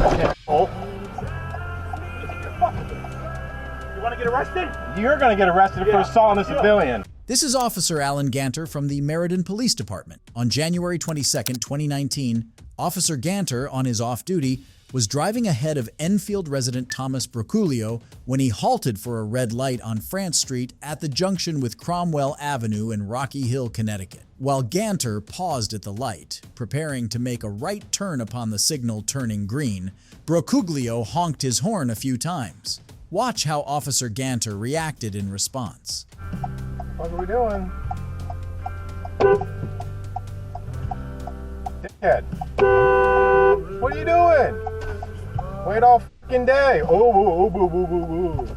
want to get arrested? You're going to get arrested for assault on a civilian. This is Officer Alan Ganter from the Meriden Police Department. On January 22, 2019, Officer Ganter, on his off-duty, was driving ahead of Enfield resident Thomas Brocuglio when he halted for a red light on France Street at the junction with Cromwell Avenue in Rocky Hill, Connecticut. While Ganter paused at the light, preparing to make a right turn upon the signal turning green, Brocuglio honked his horn a few times. Watch how Officer Ganter reacted in response. What are we doing? Dickhead. What are you doing? Wait all fucking day. Oh, boo, boo, boo, boo.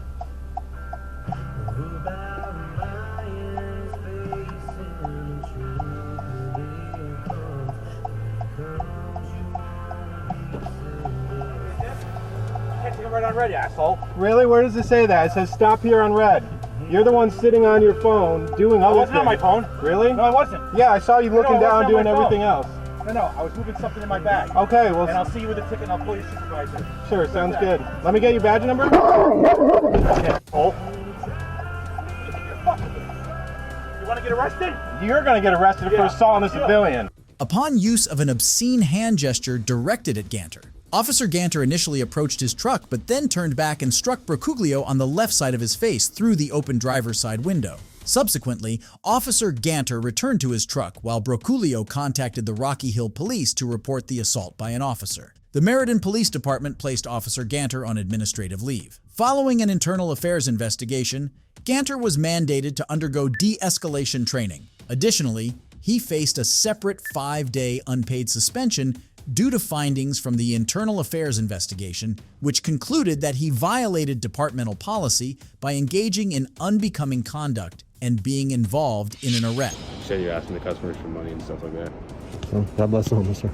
Right on red, asshole. Really? Where does it say that? It says stop here on red. You're the one sitting on your phone doing other things. I wasn't on my phone. Really? No, I wasn't. Yeah, I saw you looking down doing everything else. No, I was moving something in my bag. Okay, well. And I'll see you with the ticket and I'll call your supervisor. Sure, sounds good. Let me get your badge number. Okay. Oh. You want to get arrested? You're going to get arrested for assault on a civilian. Upon use of an obscene hand gesture directed at Ganter, Officer Ganter initially approached his truck, but then turned back and struck Brocuglio on the left side of his face through the open driver's side window. Subsequently, Officer Ganter returned to his truck while Brocuglio contacted the Rocky Hill Police to report the assault by an officer. The Meriden Police Department placed Officer Ganter on administrative leave. Following an internal affairs investigation, Ganter was mandated to undergo de-escalation training. Additionally, he faced a separate 5-day unpaid suspension due to findings from the internal affairs investigation, which concluded that he violated departmental policy by engaging in unbecoming conduct and being involved in an arrest. You said you're asking the customers for money and stuff like that. Well, God bless them, sir.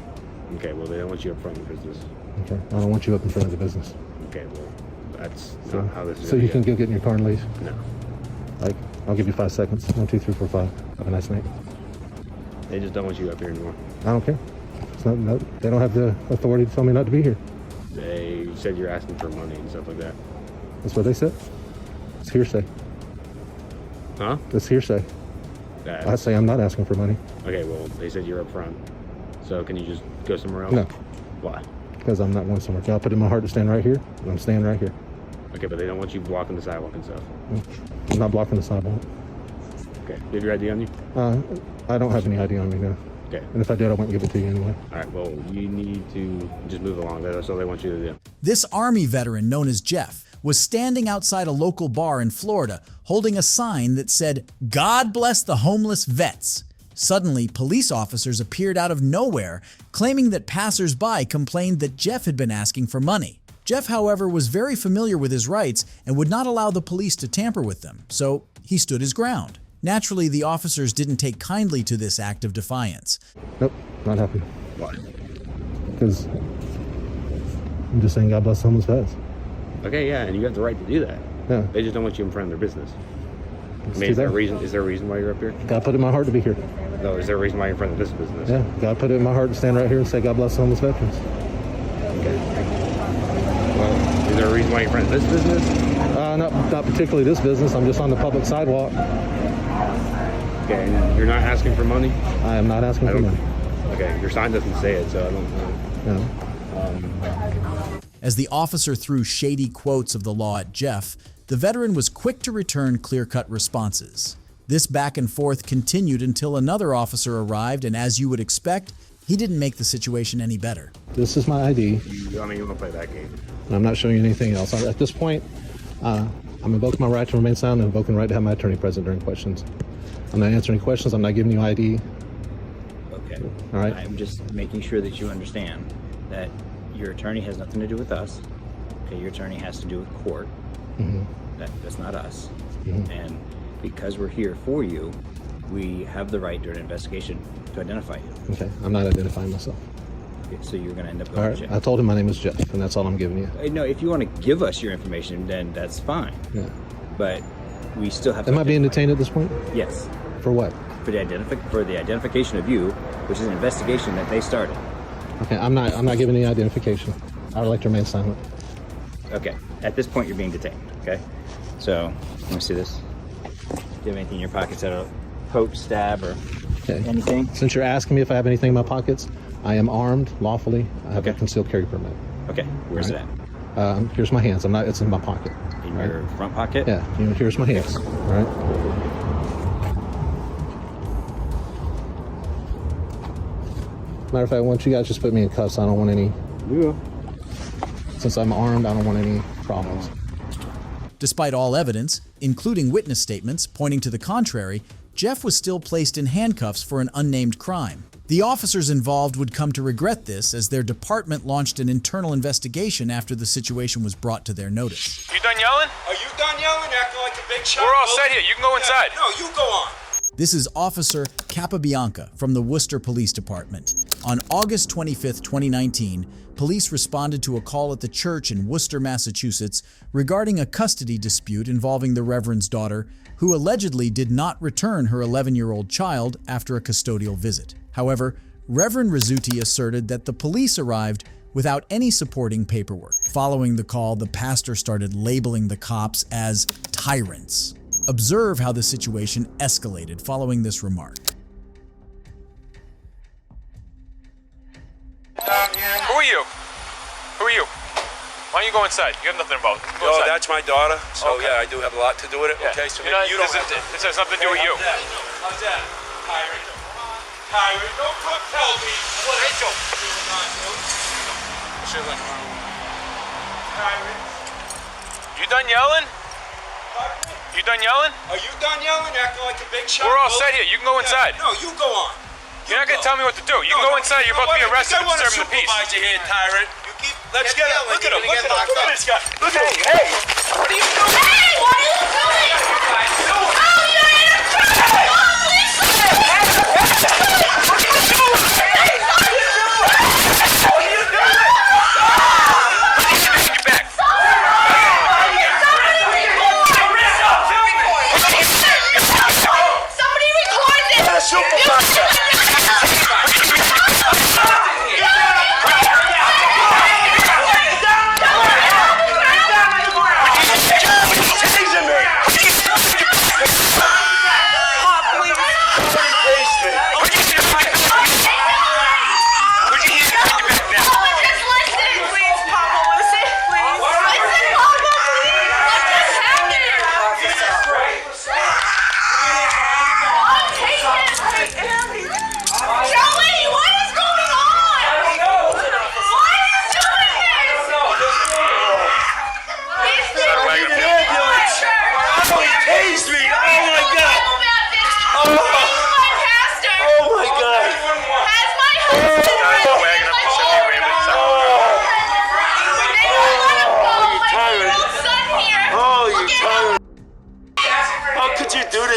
Okay, well, they don't want you up front of the business. Okay, I don't want you up in front of the business. Okay, well, that's not how this is. So you can go get in your car and leave? No. I'll give you 5 seconds. 1, 2, 3, 4, 5. Have a nice night. They just don't want you up here anymore. I don't care. They don't have the authority to tell me not to be here. They said you're asking for money and stuff like that. That's what they said. It's hearsay. Huh? It's hearsay. I say I'm not asking for money. Okay, well, they said you're up front. So can you just go somewhere else? No. Why? Because I'm not going somewhere. God put it in my heart to stand right here, and I'm standing right here. Okay, but they don't want you blocking the sidewalk and stuff. I'm not blocking the sidewalk. Okay. Do you have your ID on you? I don't have any ID on me now. Okay. And if I did, I wouldn't give it to you anyway. All right, well, you need to just move along. That's all they want you to do. This Army veteran known as Jeff was standing outside a local bar in Florida holding a sign that said, "God bless the homeless vets." Suddenly, police officers appeared out of nowhere, claiming that passers-by complained that Jeff had been asking for money. Jeff, however, was very familiar with his rights and would not allow the police to tamper with them, so he stood his ground. Naturally, the officers didn't take kindly to this act of defiance. Nope, not happening. Why? Because I'm just saying God bless the homeless vets. Okay, yeah, and you have the right to do that. Yeah. They just don't want you in front of their business. It's I mean, is there a reason why you're up here? God put it in my heart to be here. No, is there a reason why you're in front of this business? Yeah, God put it in my heart to stand right here and say God bless the homeless veterans. Okay. Well, is there a reason why you're in front of this business? Not particularly this business. I'm just on the public sidewalk. Okay, and you're not asking for money? I am not asking for money. Okay, your sign doesn't say it, so I don't know. No. As the officer threw shady quotes of the law at Jeff, the veteran was quick to return clear-cut responses. This back and forth continued until another officer arrived, and as you would expect, he didn't make the situation any better. This is my ID. You don't even want to play that game. And I'm not showing you anything else. At this point, I'm invoking my right to remain silent and invoking the right to have my attorney present during questions. I'm not answering questions. I'm not giving you ID. Okay. All right. I'm just making sure that you understand that your attorney has nothing to do with us. Okay, your attorney has to do with court. Mm-hmm. That's not us. Mm-hmm. And because we're here for you, we have the right during an investigation to identify you. Okay, I'm not identifying myself. Okay, so you're going to end up All going right, to jail. I told him my name is Jeff, and that's all I'm giving you. No, if you want to give us your information, then that's fine. Yeah. But we still have to Am I being identify detained at this point? you. Yes. For what? For the identification of you, which is an investigation that they started. Okay, I'm not giving any identification. I would like to remain silent. Okay. At this point, you're being detained. Okay. So let me see this. Do you have anything in your pockets that are poke, stab, or anything? Since you're asking me if I have anything in my pockets, I am armed lawfully. I have a concealed carry permit. Okay. Where's it at? Here's my hands. It's in my pocket. In your front pocket? Yeah. Here's my hands. All right. Matter of fact, why don't you guys just put me in cuffs? I don't want any. Yeah. Since I'm armed, I don't want any problems. Despite all evidence, including witness statements pointing to the contrary, Jeff was still placed in handcuffs for an unnamed crime. The officers involved would come to regret this as their department launched an internal investigation after the situation was brought to their notice. You done yelling? Are you done yelling? Acting like a big shot? We're all set here. You can go inside. No, you go on. This is Officer Capabianca from the Worcester Police Department. On August 25, 2019, police responded to a call at the church in Worcester, Massachusetts regarding a custody dispute involving the Reverend's daughter, who allegedly did not return her 11-year-old child after a custodial visit. However, Reverend Rizzuti asserted that the police arrived without any supporting paperwork. Following the call, the pastor started labeling the cops as tyrants. Observe how the situation escalated following this remark. Who are you? Who are you? Why don't you go inside? You have nothing involved. Go inside. That's my daughter. So yeah, I do have a lot to do with it. Yeah. Okay, so You maybe you don't this, have to. this has nothing to do with you. How's that? Tyrant. Tyrant, don't come tell me what I don't do or not do. Tyrant. You done yelling? You done yelling? Are you done yelling? Acting like a big shot? We're all set here. You can go inside. No, you go on. You're not going to tell me what to do. You can go inside. You're about to be arrested for disturbing the peace. Supervisor here, Tyrant. Let's get him. Look at him. Look at him. Look at this guy. Look at him. Hey, what are you doing? Hey, what are you doing? Oh, you're in a trouble!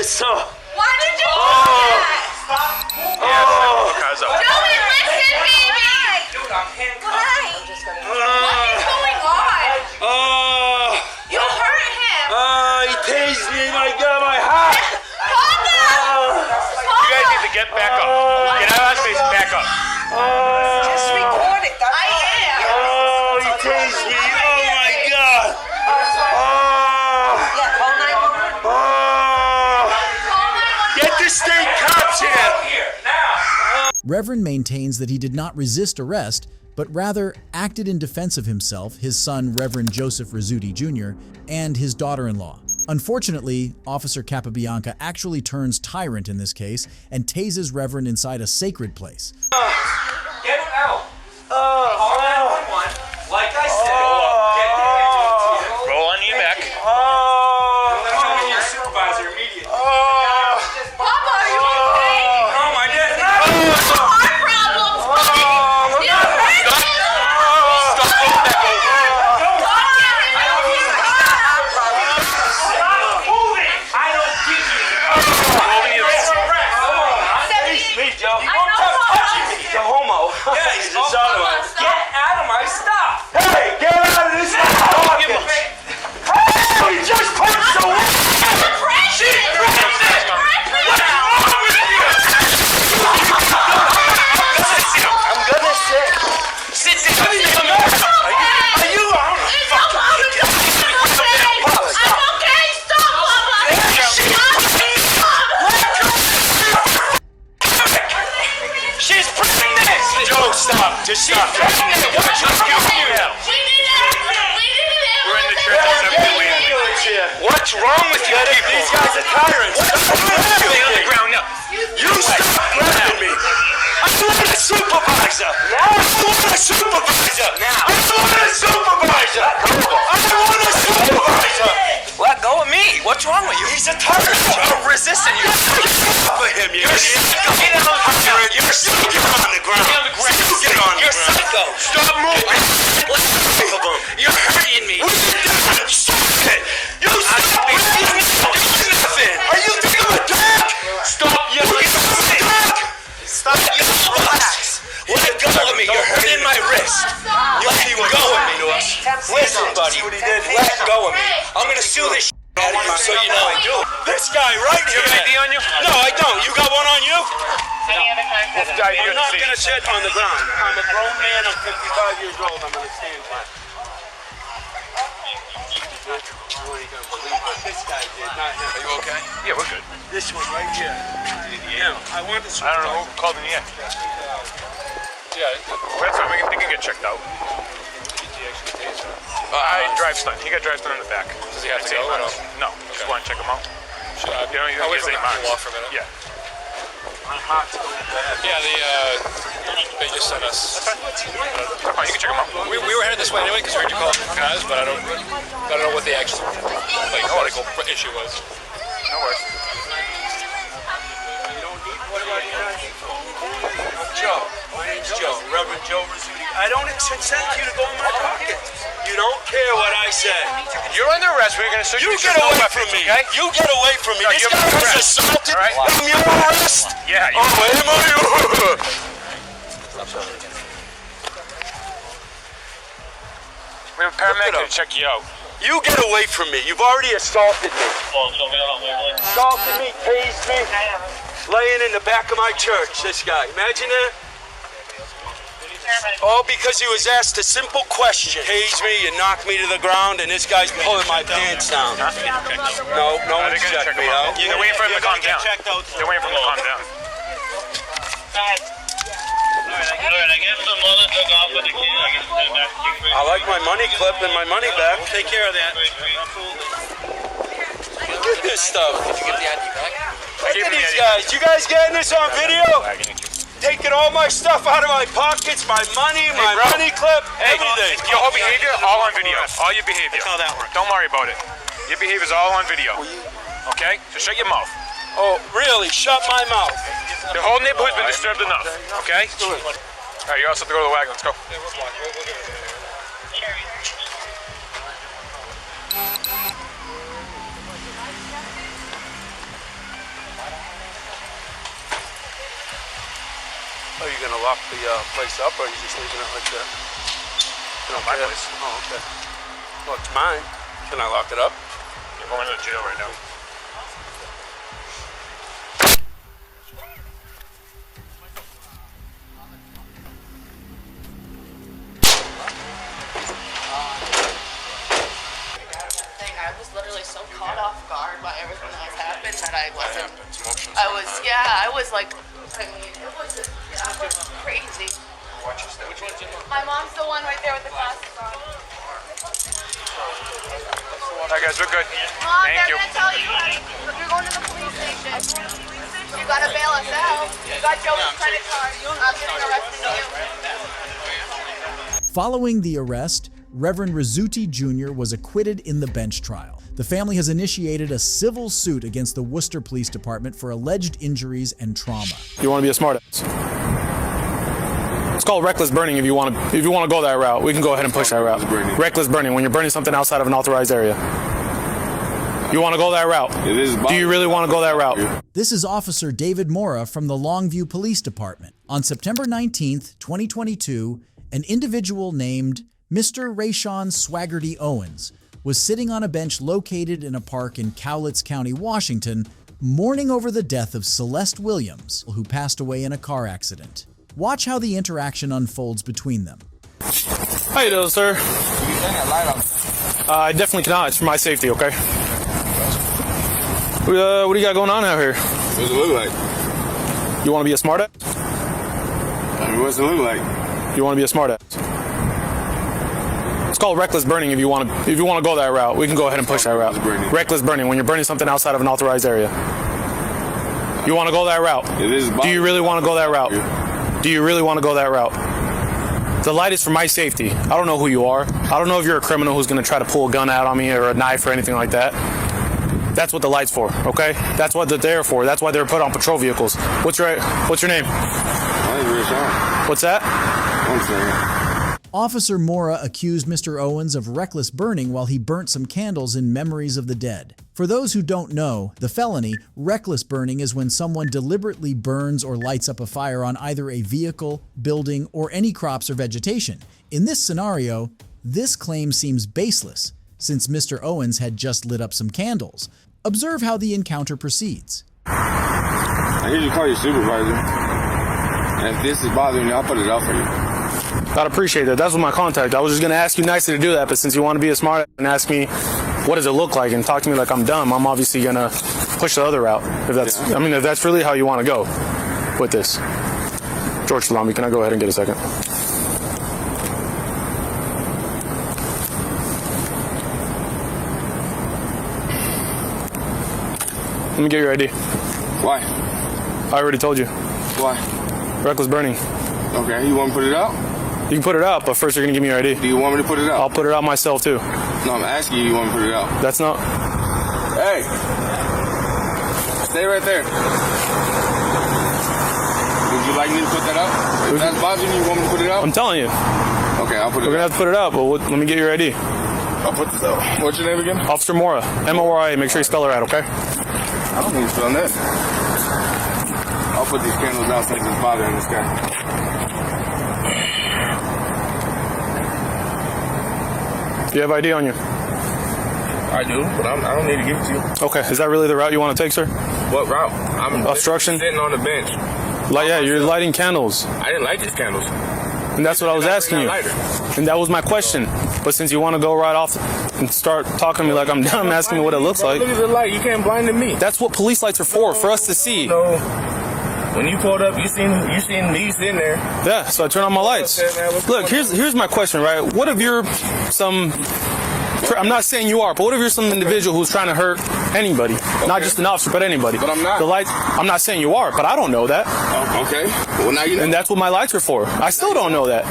So, why did you do that? Joey, listen, baby. Dude, I'm handcuffed. What is going on? You hurt him. He tased me. My God, my heart. You guys need to get back up. Get out of that space and back up. Just record it. I am. He tased me. Oh my God. Yeah, call 911. Get the state cops here! Reverend maintains that he did not resist arrest, but rather acted in defense of himself, his son Reverend Joseph Rizzuti Jr., and his daughter-in-law. Unfortunately, Officer Capabianca actually turns tyrant in this case and tases Reverend inside a sacred place. Get him out! Call 911. Like I said, get the ambulance here. Roll on your back. I'm calling your supervisor immediately. Papa, are you okay? No, I didn't. Heart problems, buddy. You hurt him. Stop rolling back over. Stop moving! I don't give you. Face me, Joe. Don't touch me. He's a homo. Yeah, he's a sodomite. Get out of my stuff. Hey, get out of this house. He just punched the woman. She's pregnant. What's wrong with you? I'm gonna sit. Sit. Are you? I'm okay. Stop, Papa. She's pregnant! Joe, stop. Just stop. We're in the church. What's wrong with you people? These guys are tyrants. Stay on the ground now. You stop grabbing me. I want a supervisor. I want a supervisor. Now. I want a supervisor. I want a supervisor. Let go of me. What's wrong with you? He's a tyrant. I'm resisting you. For him, you idiot. Get on the ground. You're on the ground. Get on the ground. You're psycho. Stop moving. You're hurting me. Stop it. You stop it. Nothing. Are you thinking of a dog? Stop yelling. Stop yelling. Relax. Let go of me. You're hurting my wrist. Let go of me. Listen, buddy. Let go of me. I'm gonna sue this out of you so you know. This guy right here. You have an ID on you? No, I don't. You got one on you? I'm not gonna sit on the ground. I'm a grown man. I'm 55 years old. I'm gonna stand fine. You ain't gonna believe what this guy did, not him. Are you okay? Yeah, we're good. This one right here. Yeah, I want this one. I don't know who called in the end. Yeah, that's what they can get checked out. I drive stun. He got drive stun in the back. Does he have to go? No. Just want to check him out. You know, I'll wait for him to cool off for a minute. Yeah. My heart's going bad. Yeah, they just sent us. You can check them out. We were headed this way anyway because we heard you call guys, but I don't know what the actual medical issue was. No worries. Joe, my name's Joe, Reverend Joe Rizzuti. I don't consent you to go in my pocket. You don't care what I say. You're under arrest. We're going to search you. You get away from me. Okay? You get away from me. No, this guy was assaulted. Right? I'm your arrest. Yeah. Oh, am I? We have a paramedic to check you out. You get away from me. You've already assaulted me. Assaulted me, tased me, laying in the back of my church, this guy. Imagine that. All because he was asked a simple question. Tased me, you knocked me to the ground, and this guy's pulling my pants down. No one's checked me out. They're waiting for him to calm down. They're waiting for him to calm down. I like my money clip and my money back. Take care of that. Look at this stuff. Did you get the ID back? Look at these guys. You guys getting this on video? Taking all my stuff out of my pockets, my money, my money clip, everything. Your whole behavior, all on video. All your behavior. That's how that works. Don't worry about it. Your behavior's all on video. Okay? So shut your mouth. Oh, really? Shut my mouth. The whole neighborhood's been disturbed enough. Okay? All right, you're all set to go to the wagon. Let's go. Are you gonna lock the place up, or are you just leaving it like that? My place. Oh, okay. Well, it's mine. Can I lock it up? You're going to jail right now. I was literally so caught off guard by everything that has happened that I wasn't. I was like, I mean, it was crazy. My mom's the one right there with the glasses on. All right, guys, we're good. Mom, Thank you. they're gonna tell you you're going to the police station. You gotta bail us out. You got Joey's credit card. I'm getting arrested you. Following the arrest, Reverend Rizzuti Jr. was acquitted in the bench trial. The family has initiated a civil suit against the Worcester Police Department for alleged injuries and trauma. You want to be a smartass? It's called reckless burning. If you want to go that route, we can go ahead and push that route. Reckless burning, when you're burning something outside of an authorized area. You want to go that route? Do you really want to go that route? This is Officer David Mora from the Longview Police Department. On September 19th, 2022, an individual named Mr. Rayshawn Swaggerty Owens was sitting on a bench located in a park in Cowlitz County, Washington, mourning over the death of Celeste Williams, who passed away in a car accident. Watch how the interaction unfolds between them. How you doing, sir? I definitely cannot. It's for my safety, okay? What do you got going on out here? What does it look like? You want to be a smartass? I mean, what does it look like? You want to be a smartass? It's called reckless burning. If you want to go that route, we can go ahead and push that route. Reckless burning, when you're burning something outside of an authorized area. You want to go that route? Do you really want to go that route? Do you really want to go that route? The light is for my safety. I don't know who you are. I don't know if you're a criminal who's going to try to pull a gun out on me or a knife or anything like that. That's what the light's for, okay? That's what they're there for. That's why they're put on patrol vehicles. What's your name? What's that? One second. Officer Mora accused Mr. Owens of reckless burning while he burnt some candles in memories of the dead. For those who don't know, the felony, reckless burning, is when someone deliberately burns or lights up a fire on either a vehicle, building, or any crops or vegetation. In this scenario, this claim seems baseless, since Mr. Owens had just lit up some candles. Observe how the encounter proceeds. I usually call your supervisor. And if this is bothering you, I'll put it out for you. I'd appreciate that. That's my contact. I was just going to ask you nicely to do that, but since you want to be a smart and ask me what does it look like and talk to me like I'm dumb, I'm obviously going to push the other route. If that's really how you want to go with this. George Salami, can I go ahead and get a second? Let me get your ID. Why? I already told you. Why? Reckless burning. Okay, you want me to put it out? You can put it out, but first you're gonna give me your ID. Do you want me to put it out? I'll put it out myself too. No, I'm asking you, you want me to put it out? That's not... Hey! Stay right there. Would you like me to put that out? If that's bothering you, you want me to put it out? I'm telling you. Okay, I'll put it out. We're gonna have to put it out, but let me get your ID. I'll put this out. What's your name again? Officer Mora. M-O-R-I. Make sure you spell it right, okay? I don't need to spell that. I'll put these candles out so it's bothering this guy. Do you have ID on you? I do, but I don't need to give it to you. Okay, is that really the route you want to take, sir? What route? I'm obstruction? sitting on the bench. Yeah, you're lighting candles. I didn't light these candles. And that's what I was asking you. And that was my question. But since you want to go right off and start talking to me like I'm dumb, asking me what it looks like. Look at the light. You can't blind me. That's what police lights are for us to see. No. When you pulled up, you seen me sitting there. Yeah, so I turn on my lights. Look, here's my question, right? What if you're I'm not saying you are, but what if you're some individual who's trying to hurt anybody? Okay. Not just an officer, but anybody. But I'm not. The lights, I'm not saying you are, but I don't know that. Oh, okay. Well, now you know. And that's what my lights are for. I still don't know that.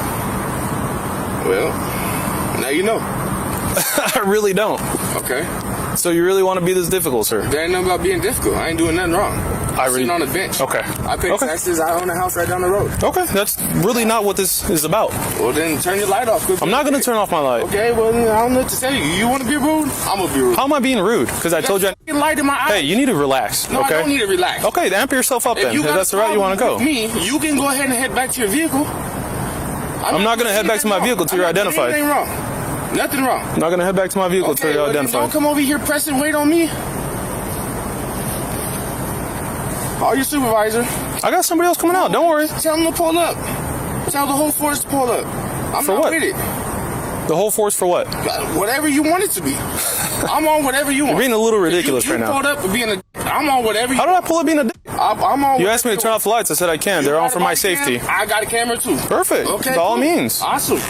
Well, now you know. I really don't. Okay. So you really want to be this difficult, sir? There ain't nothing about being difficult. I ain't doing nothing wrong. I'm sitting on the bench. Okay. I pay taxes. I own a house right down the road. Okay. That's really not what this is about. Well, then turn your light off. I'm not going to turn off my light. Okay, well, then I don't know what to say. You want to be rude? I'm going to be rude. How am I being rude? Because I told you. Light in my eye. Hey, you need to relax. No, okay? I don't need to relax. Okay, then amp yourself up then. If that's the route you want to go. Me, you can go ahead and head back to your vehicle. I'm not going to head back to my vehicle until you're identified. Anything wrong. Nothing wrong. I'm not going to head back to my vehicle until you're identified. Don't come over here pressing weight on me. Call your supervisor. I got somebody else coming out. Don't worry. Tell them to pull up. Tell the whole force to pull up. I'm for not what? with it. The whole force for what? Whatever you want it to be. I'm on whatever you want. You're being a little ridiculous right now. You pulled up being a. I'm on whatever. How did I pull up being a? I'm on. You asked me to turn off the lights. I said I can. They're on for my safety. I got a camera too. Perfect. Okay. By all means. Awesome.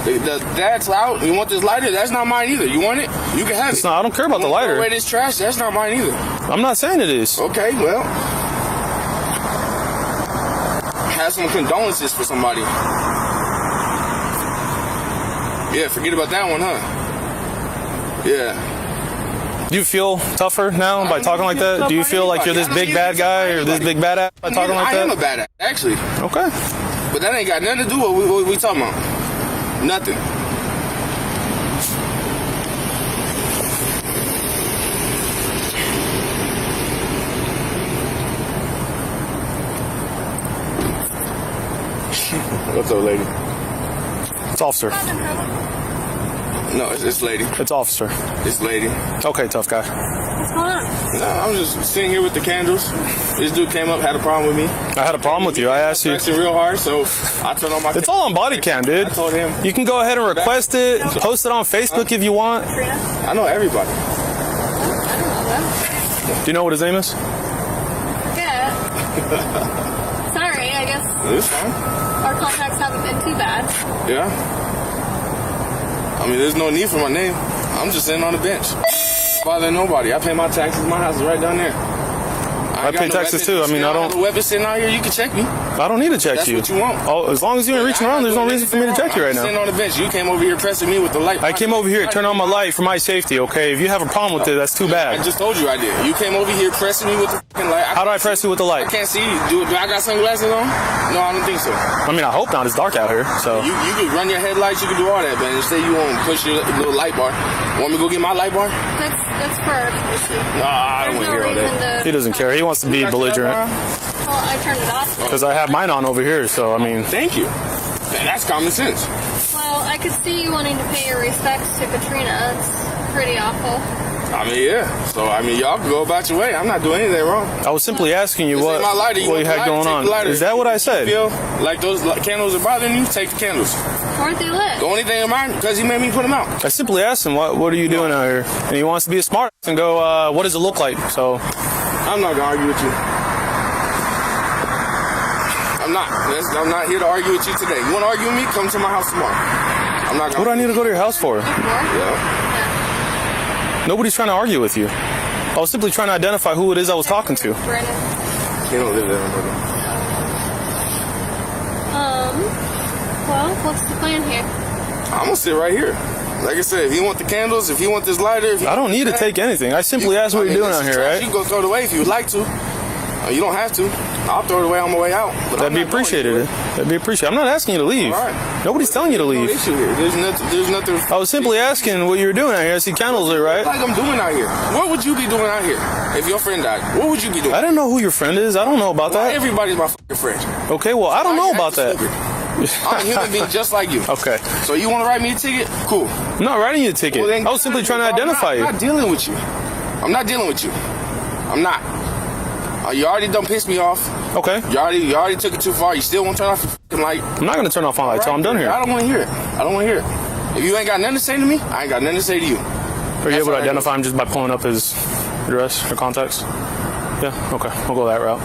That's out. You want this lighter? That's not mine either. You want it? You can have it. I don't care about the lighter. Throw away this trash. That's not mine either. I'm not saying it is. Okay. Well. Have some condolences for somebody. Yeah, forget about that one, huh? Yeah. Do you feel tougher now by talking like that? Do you feel like you're this big bad guy or this big badass by talking like that? I am a badass, actually. Okay. But that ain't got nothing to do with what we talking about. Nothing. What's up, lady? It's officer. No, it's lady. It's officer. It's lady. Okay, tough guy. What's going on? No, I'm just sitting here with the candles. This dude came up, had a problem with me. I had a problem with you. I asked you. Pressing real hard, so I turned on my. It's all on body cam, dude. I told him. You can go ahead and request it, post it on Facebook if you want. I know everybody. Do you know what his name is? Yeah. Sorry, I guess. It's fine. Our contacts haven't been too bad. Yeah. I mean, there's no need for my name. I'm just sitting on the bench. Bother nobody. I pay my taxes. My house is right down there. I pay taxes too. I mean, I don't. The weapon sitting out here. You can check me. I don't need to check you. That's what you want. Oh, as long as you ain't reaching around, there's no reason for me to check you right now. I'm sitting on the bench. You came over here pressing me with the light. I came over here to turn on my light for my safety. Okay, if you have a problem with it, that's too bad. I just told you I did. You came over here pressing me with the light. How do I press you with the light? I can't see you. Do I got sunglasses on? No, I don't think so. I mean, I hope not. It's dark out here, so. You can run your headlights. You can do all that, but instead you won't push your little light bar. Want me to go get my light bar? That's for our issue. Nah, I don't want to hear all that. He doesn't care. He wants to be belligerent. Well, I turned it off. Because I have mine on over here, so I mean. Thank you. That's common sense. Well, I could see you wanting to pay your respects to Katrina. It's pretty awful. I mean, yeah. So, I mean, y'all can go about your way. I'm not doing anything wrong. I was simply asking you what you had going on. Is that what I said? You feel like those candles are bothering you? Take the candles. Weren't they lit? The only thing in mind, because he made me put them out. I simply asked him, what are you doing out here? And he wants to be a smart and go, what does it look like? So. I'm not going to argue with you. I'm not here to argue with you today. You want to argue with me? Come to my house tomorrow. I'm not gonna. What do I need to go to your house for? Yeah. Nobody's trying to argue with you. I was simply trying to identify who it is I was talking to. Brandon. You don't live there, brother. Well, what's the plan here? I'm gonna sit right here. Like I said, if you want the candles, if you want this lighter, I don't need to take anything. I simply asked what you're doing out here, right? You can go throw it away if you would like to. You don't have to. I'll throw it away on my way out. That'd be appreciated. That'd be appreciated. I'm not asking you to leave. All right. Nobody's telling you to leave. No issue here. There's nothing. I was simply asking what you were doing out here. I see candles lit, right? Like I'm doing out here. What would you be doing out here if your friend died? What would you be doing? I didn't know who your friend is. I don't know about that. Everybody's my fucking friend. Okay, well, I don't know about that. I'm a human being just like you. Okay. So you want to write me a ticket? Cool. I'm not writing you a ticket. Well, I was simply trying to identify you. I'm not dealing with you. I'm not dealing with you. I'm not. You already done pissed me off. Okay. You already took it too far. You still want to turn off your fucking light. I'm not going to turn off my light till I'm done here. I don't want to hear it. I don't want to hear it. If you ain't got nothing to say to me, I ain't got nothing to say to you. Are you able to identify him just by pulling up his address or contacts? Yeah, okay. We'll go that route.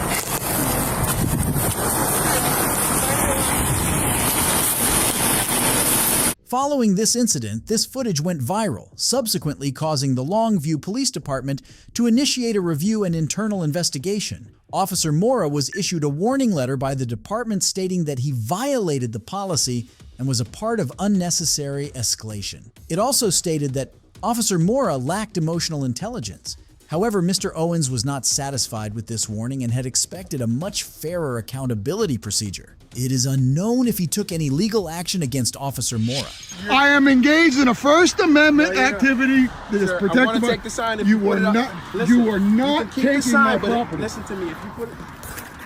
Following this incident, this footage went viral, subsequently causing the Longview Police Department to initiate a review and internal investigation. Officer Mora was issued a warning letter by the department stating that he violated the policy and was a part of unnecessary escalation. It also stated that Officer Mora lacked emotional intelligence. However, Mr. Owens was not satisfied with this warning and had expected a much fairer accountability procedure. It is unknown if he took any legal action against Officer Mora. I am engaged in a First Amendment activity that is Sir, protected I want to by... take the sign if you put are it up. not. Listen, you are not keep the taking sign, my but property. Listen to me. If you put it,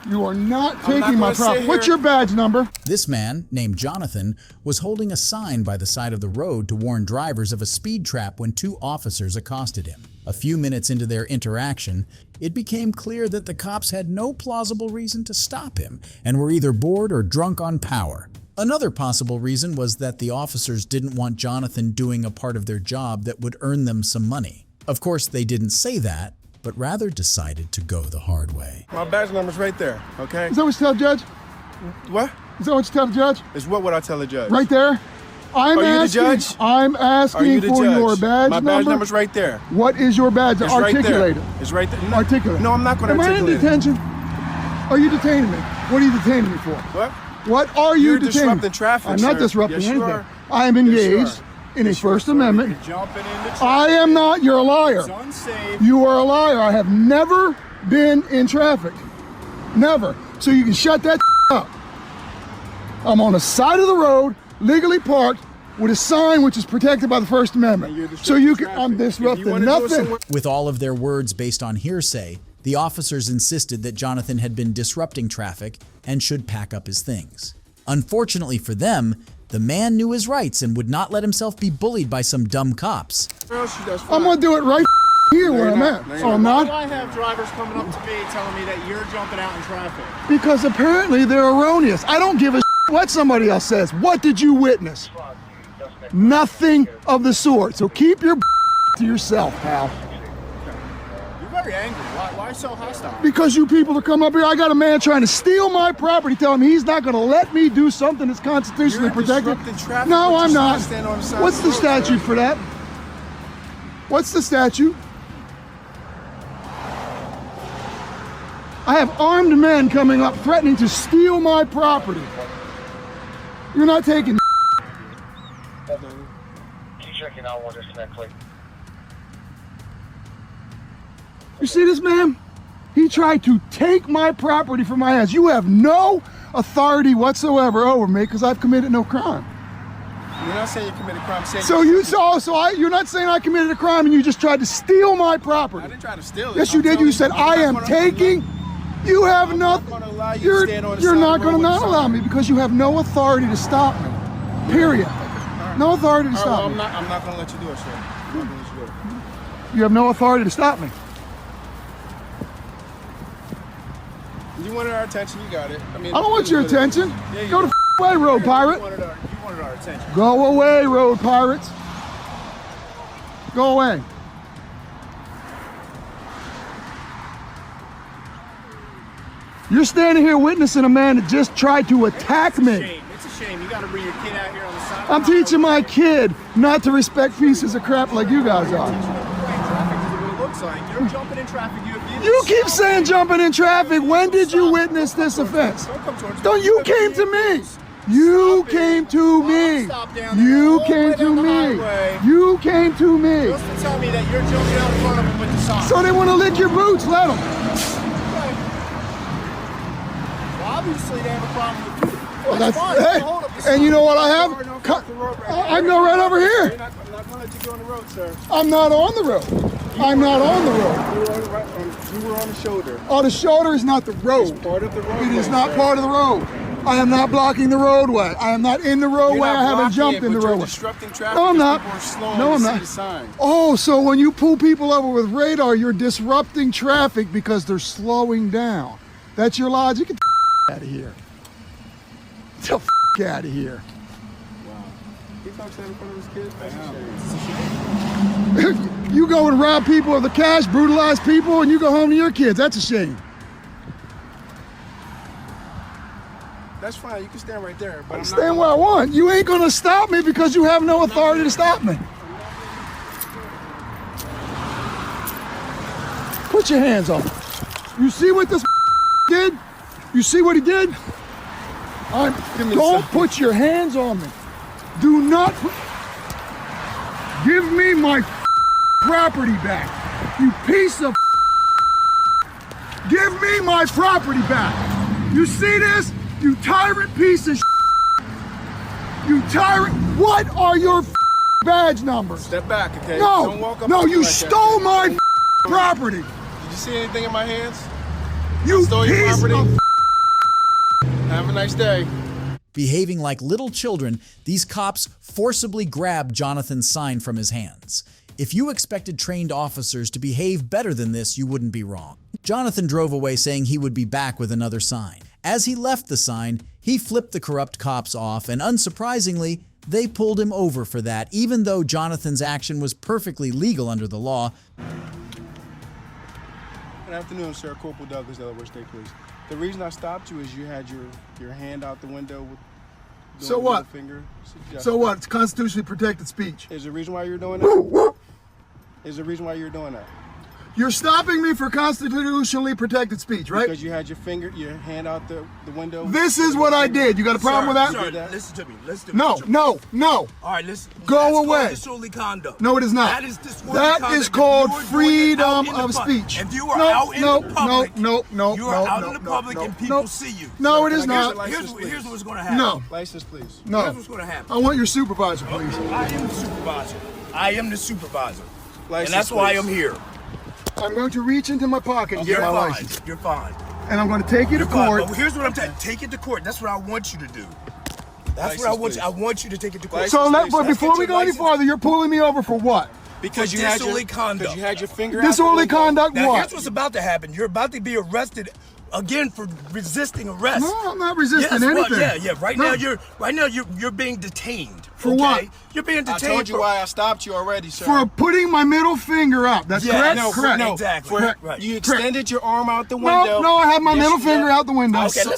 you are not I'm taking not my gonna sit property. What's here- your badge number? This man, named Jonathan, was holding a sign by the side of the road to warn drivers of a speed trap when two officers accosted him. A few minutes into their interaction, it became clear that the cops had no plausible reason to stop him and were either bored or drunk on power. Another possible reason was that the officers didn't want Jonathan doing a part of their job that would earn them some money. Of course, they didn't say that, but rather decided to go the hard way. my badge number's right there. Okay. Is that what you tell the judge? What? Is that what you tell the judge? Is what would I tell the judge? Right there? Are you the judge? I'm asking Are you the for judge? your badge My number. badge number's right there. What is your badge? It's Articulate right it. there. It's right there. No, Articulate. No, I'm not going to Am I in articulate it. detention? Are you detaining me? What are you detaining me for? What? What are you You're detaining? disrupting traffic, I'm not sir. disrupting Yes, you anything. are. I am Yes, you engaged are. in a First Amendment. Jumping into traffic. I am not. You're a liar. It's unsafe. You are a liar. I have never been in traffic. Never. So you can shut that up. I'm on the side of the road, legally parked, with a sign which is protected by the First Amendment. So you can, I'm disrupting nothing. With all of their words based on hearsay, the officers insisted that Jonathan had been disrupting traffic and should pack up his things. Unfortunately for them, the man knew his rights and would not let himself be bullied by some dumb cops. I'm gonna do it right here where I'm at. Oh, I'm Why not? do I have drivers coming up to me telling me that you're jumping out in traffic? Because apparently they're erroneous. I don't give a what somebody else says. What did you witness? Nothing of the sort. So keep your to yourself, pal. You're very angry. Why so hostile? Because you people are coming up here, I got a man trying to steal my property, telling me he's not going to let me do something that's constitutionally You're protected. disrupting traffic, No, but I'm you not. stand on the side What's of the the road, statute sir. for that? What's the statute? I have armed men coming up threatening to steal my property. You're not taking You see this man? He tried to take my property from my hands. You have no authority whatsoever over me because I've committed no crime. You're not saying you committed a crime. Saying So you're not saying I committed a crime and you just tried to steal my property. I didn't try to steal it. Yes, you did. You said I am taking. You have nothing. You're not going to not allow me because you have no authority to stop me. Period. No authority to stop me. I'm not going to let you do it, sir. I'm not going to let you do it. You have no authority to stop me. You wanted our attention, you got it. I mean, I don't want your attention. Yeah, you Go did. the away, road pirate. You wanted our attention. Go away, road pirates. Go away. You're standing here witnessing a man that just tried to attack me. It's a shame. You got to bring your kid out here on the side. I'm teaching my kid not to respect pieces of crap like you guys are. sign. You're jumping in traffic. You keep saying jumping in traffic. When did you witness this offense? Don't you came to me. You came to me. You came to me. You came to me. Just to tell me that you're jumping out in front of them with the sign. So they want to lick your boots. Let them. Well, obviously they have a problem with you. Well, that's fine. Hey, and you know what I have? I go right over here. I'm not going to let you go on the road, sir. I'm not on the road. I'm not on the road. You were on the shoulder. Oh, the shoulder is not the road. It's part of the road. It is not part of the road. I am not blocking the roadway. I am not in the roadway. I haven't jumped in the roadway. Disrupting traffic. No, I'm not. No, I'm not. Oh, so when you pull people over with radar, you're disrupting traffic because they're slowing down. That's your logic? Get the out of here. Get the out of here. Wow. He talks that in front of his kids? That's a shame. You go and rob people of the cash, brutalize people, and you go home to your kids. That's a shame. That's fine. You can stand right there. But Stand where I want. You ain't going to stop me because you have no authority to stop me. Put your hands on me. You see what this did? You see what he did? Don't put your hands on me. Do not give me my property back. You piece of give me my property back. You see this? You tyrant piece of You tyrant. What are your badge numbers? Step back, okay? No, Don't walk up no, you like stole my property. Did you see anything in my hands? You stole your piece property. of Have a nice day. Behaving like little children, these cops forcibly grabbed Jonathan's sign from his hands. If you expected trained officers to behave better than this, you wouldn't be wrong. Jonathan drove away saying he would be back with another sign. As he left the sign, he flipped the corrupt cops off, and unsurprisingly, they pulled him over for that, even though Jonathan's action was perfectly legal under the law. Good afternoon, sir. Corporal Douglas, Delaware State Police. The reason I stopped you is you had your hand out the window with So what? finger. So what? It's constitutionally protected speech. Is there a reason why you're doing that? Is there a reason why you're doing that? You're stopping me for constitutionally protected speech, right? Because you had your hand out the window. This is what I did. You got a problem with that? Sir, listen to me. Listen to me. No. All right, listen. Go away. That's disorderly conduct. No, it is not. That is disorderly conduct. That is called freedom of speech. If you are out in the public, you are out in the public and people see you. No, it is not. Here's what's going to happen. No. License, please. No. Here's what's going to happen. I want your supervisor, please. I am the supervisor. I am the supervisor. License, and that's why please. I'm here. I'm going to reach into my pocket and You're get my fine. license. You're fine. And I'm going to take you to court. But here's what I'm saying. Take it to court. That's what I want you to do. That's what I want you. I want you to take it to court. But before we go any farther, you're pulling me over for what? Because you had your conduct. You had your finger out. Disorderly conduct. Now, what? here's what's about to happen. You're about to be arrested again for resisting arrest. No, I'm not resisting anything. Yeah. Right now you're being detained. For what? You're being detained. I told you why I stopped you already, sir. For putting my middle finger up. That's correct? No, correct. No, exactly. Right. You extended your arm out the window. No, I had my middle finger out the window. Okay, let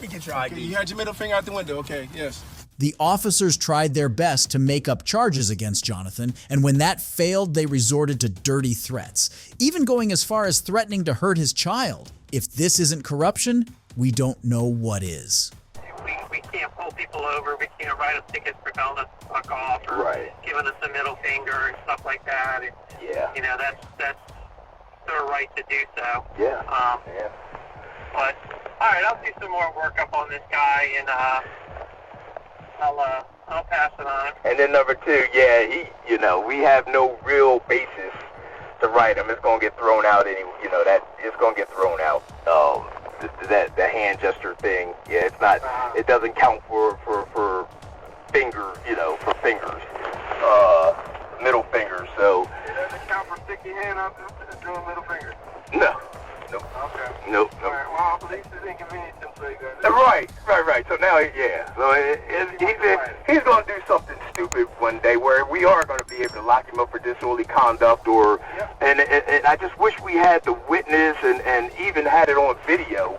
me get your ID. Okay, you had your middle finger out the window. Okay, yes. The officers tried their best to make up charges against Jonathan, and when that failed, they resorted to dirty threats, even going as far as threatening to hurt his child. If this isn't corruption, we don't know what is. We can't pull people over. We can't write us tickets for telling us to fuck off or giving us a middle finger and stuff like that. You know, that's their right to do so. Yeah. But all right, I'll do some more work up on this guy and I'll pass it on. And then number two, we have no real basis to write him. It's gonna get thrown out it's gonna get thrown out. The hand gesture thing, it's not. It doesn't count for fingers, for fingers, middle fingers. So. It doesn't count for sticky hand up doing middle finger. No. Okay. Nope. All right. Well, at least it's inconvenient so you guys. Right. So now, So he's going to do something stupid one day where we are going to be able to lock him up for disorderly conduct, and I just wish we had the witness and even had it on video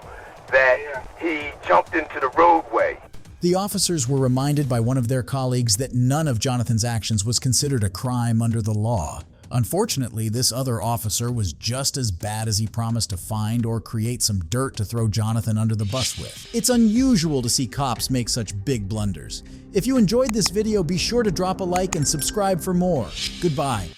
that he jumped into the roadway. The officers were reminded by one of their colleagues that none of Jonathan's actions was considered a crime under the law. Unfortunately, this other officer was just as bad as he promised to find or create some dirt to throw Jonathan under the bus with. It's unusual to see cops make such big blunders. If you enjoyed this video, be sure to drop a like and subscribe for more. Goodbye.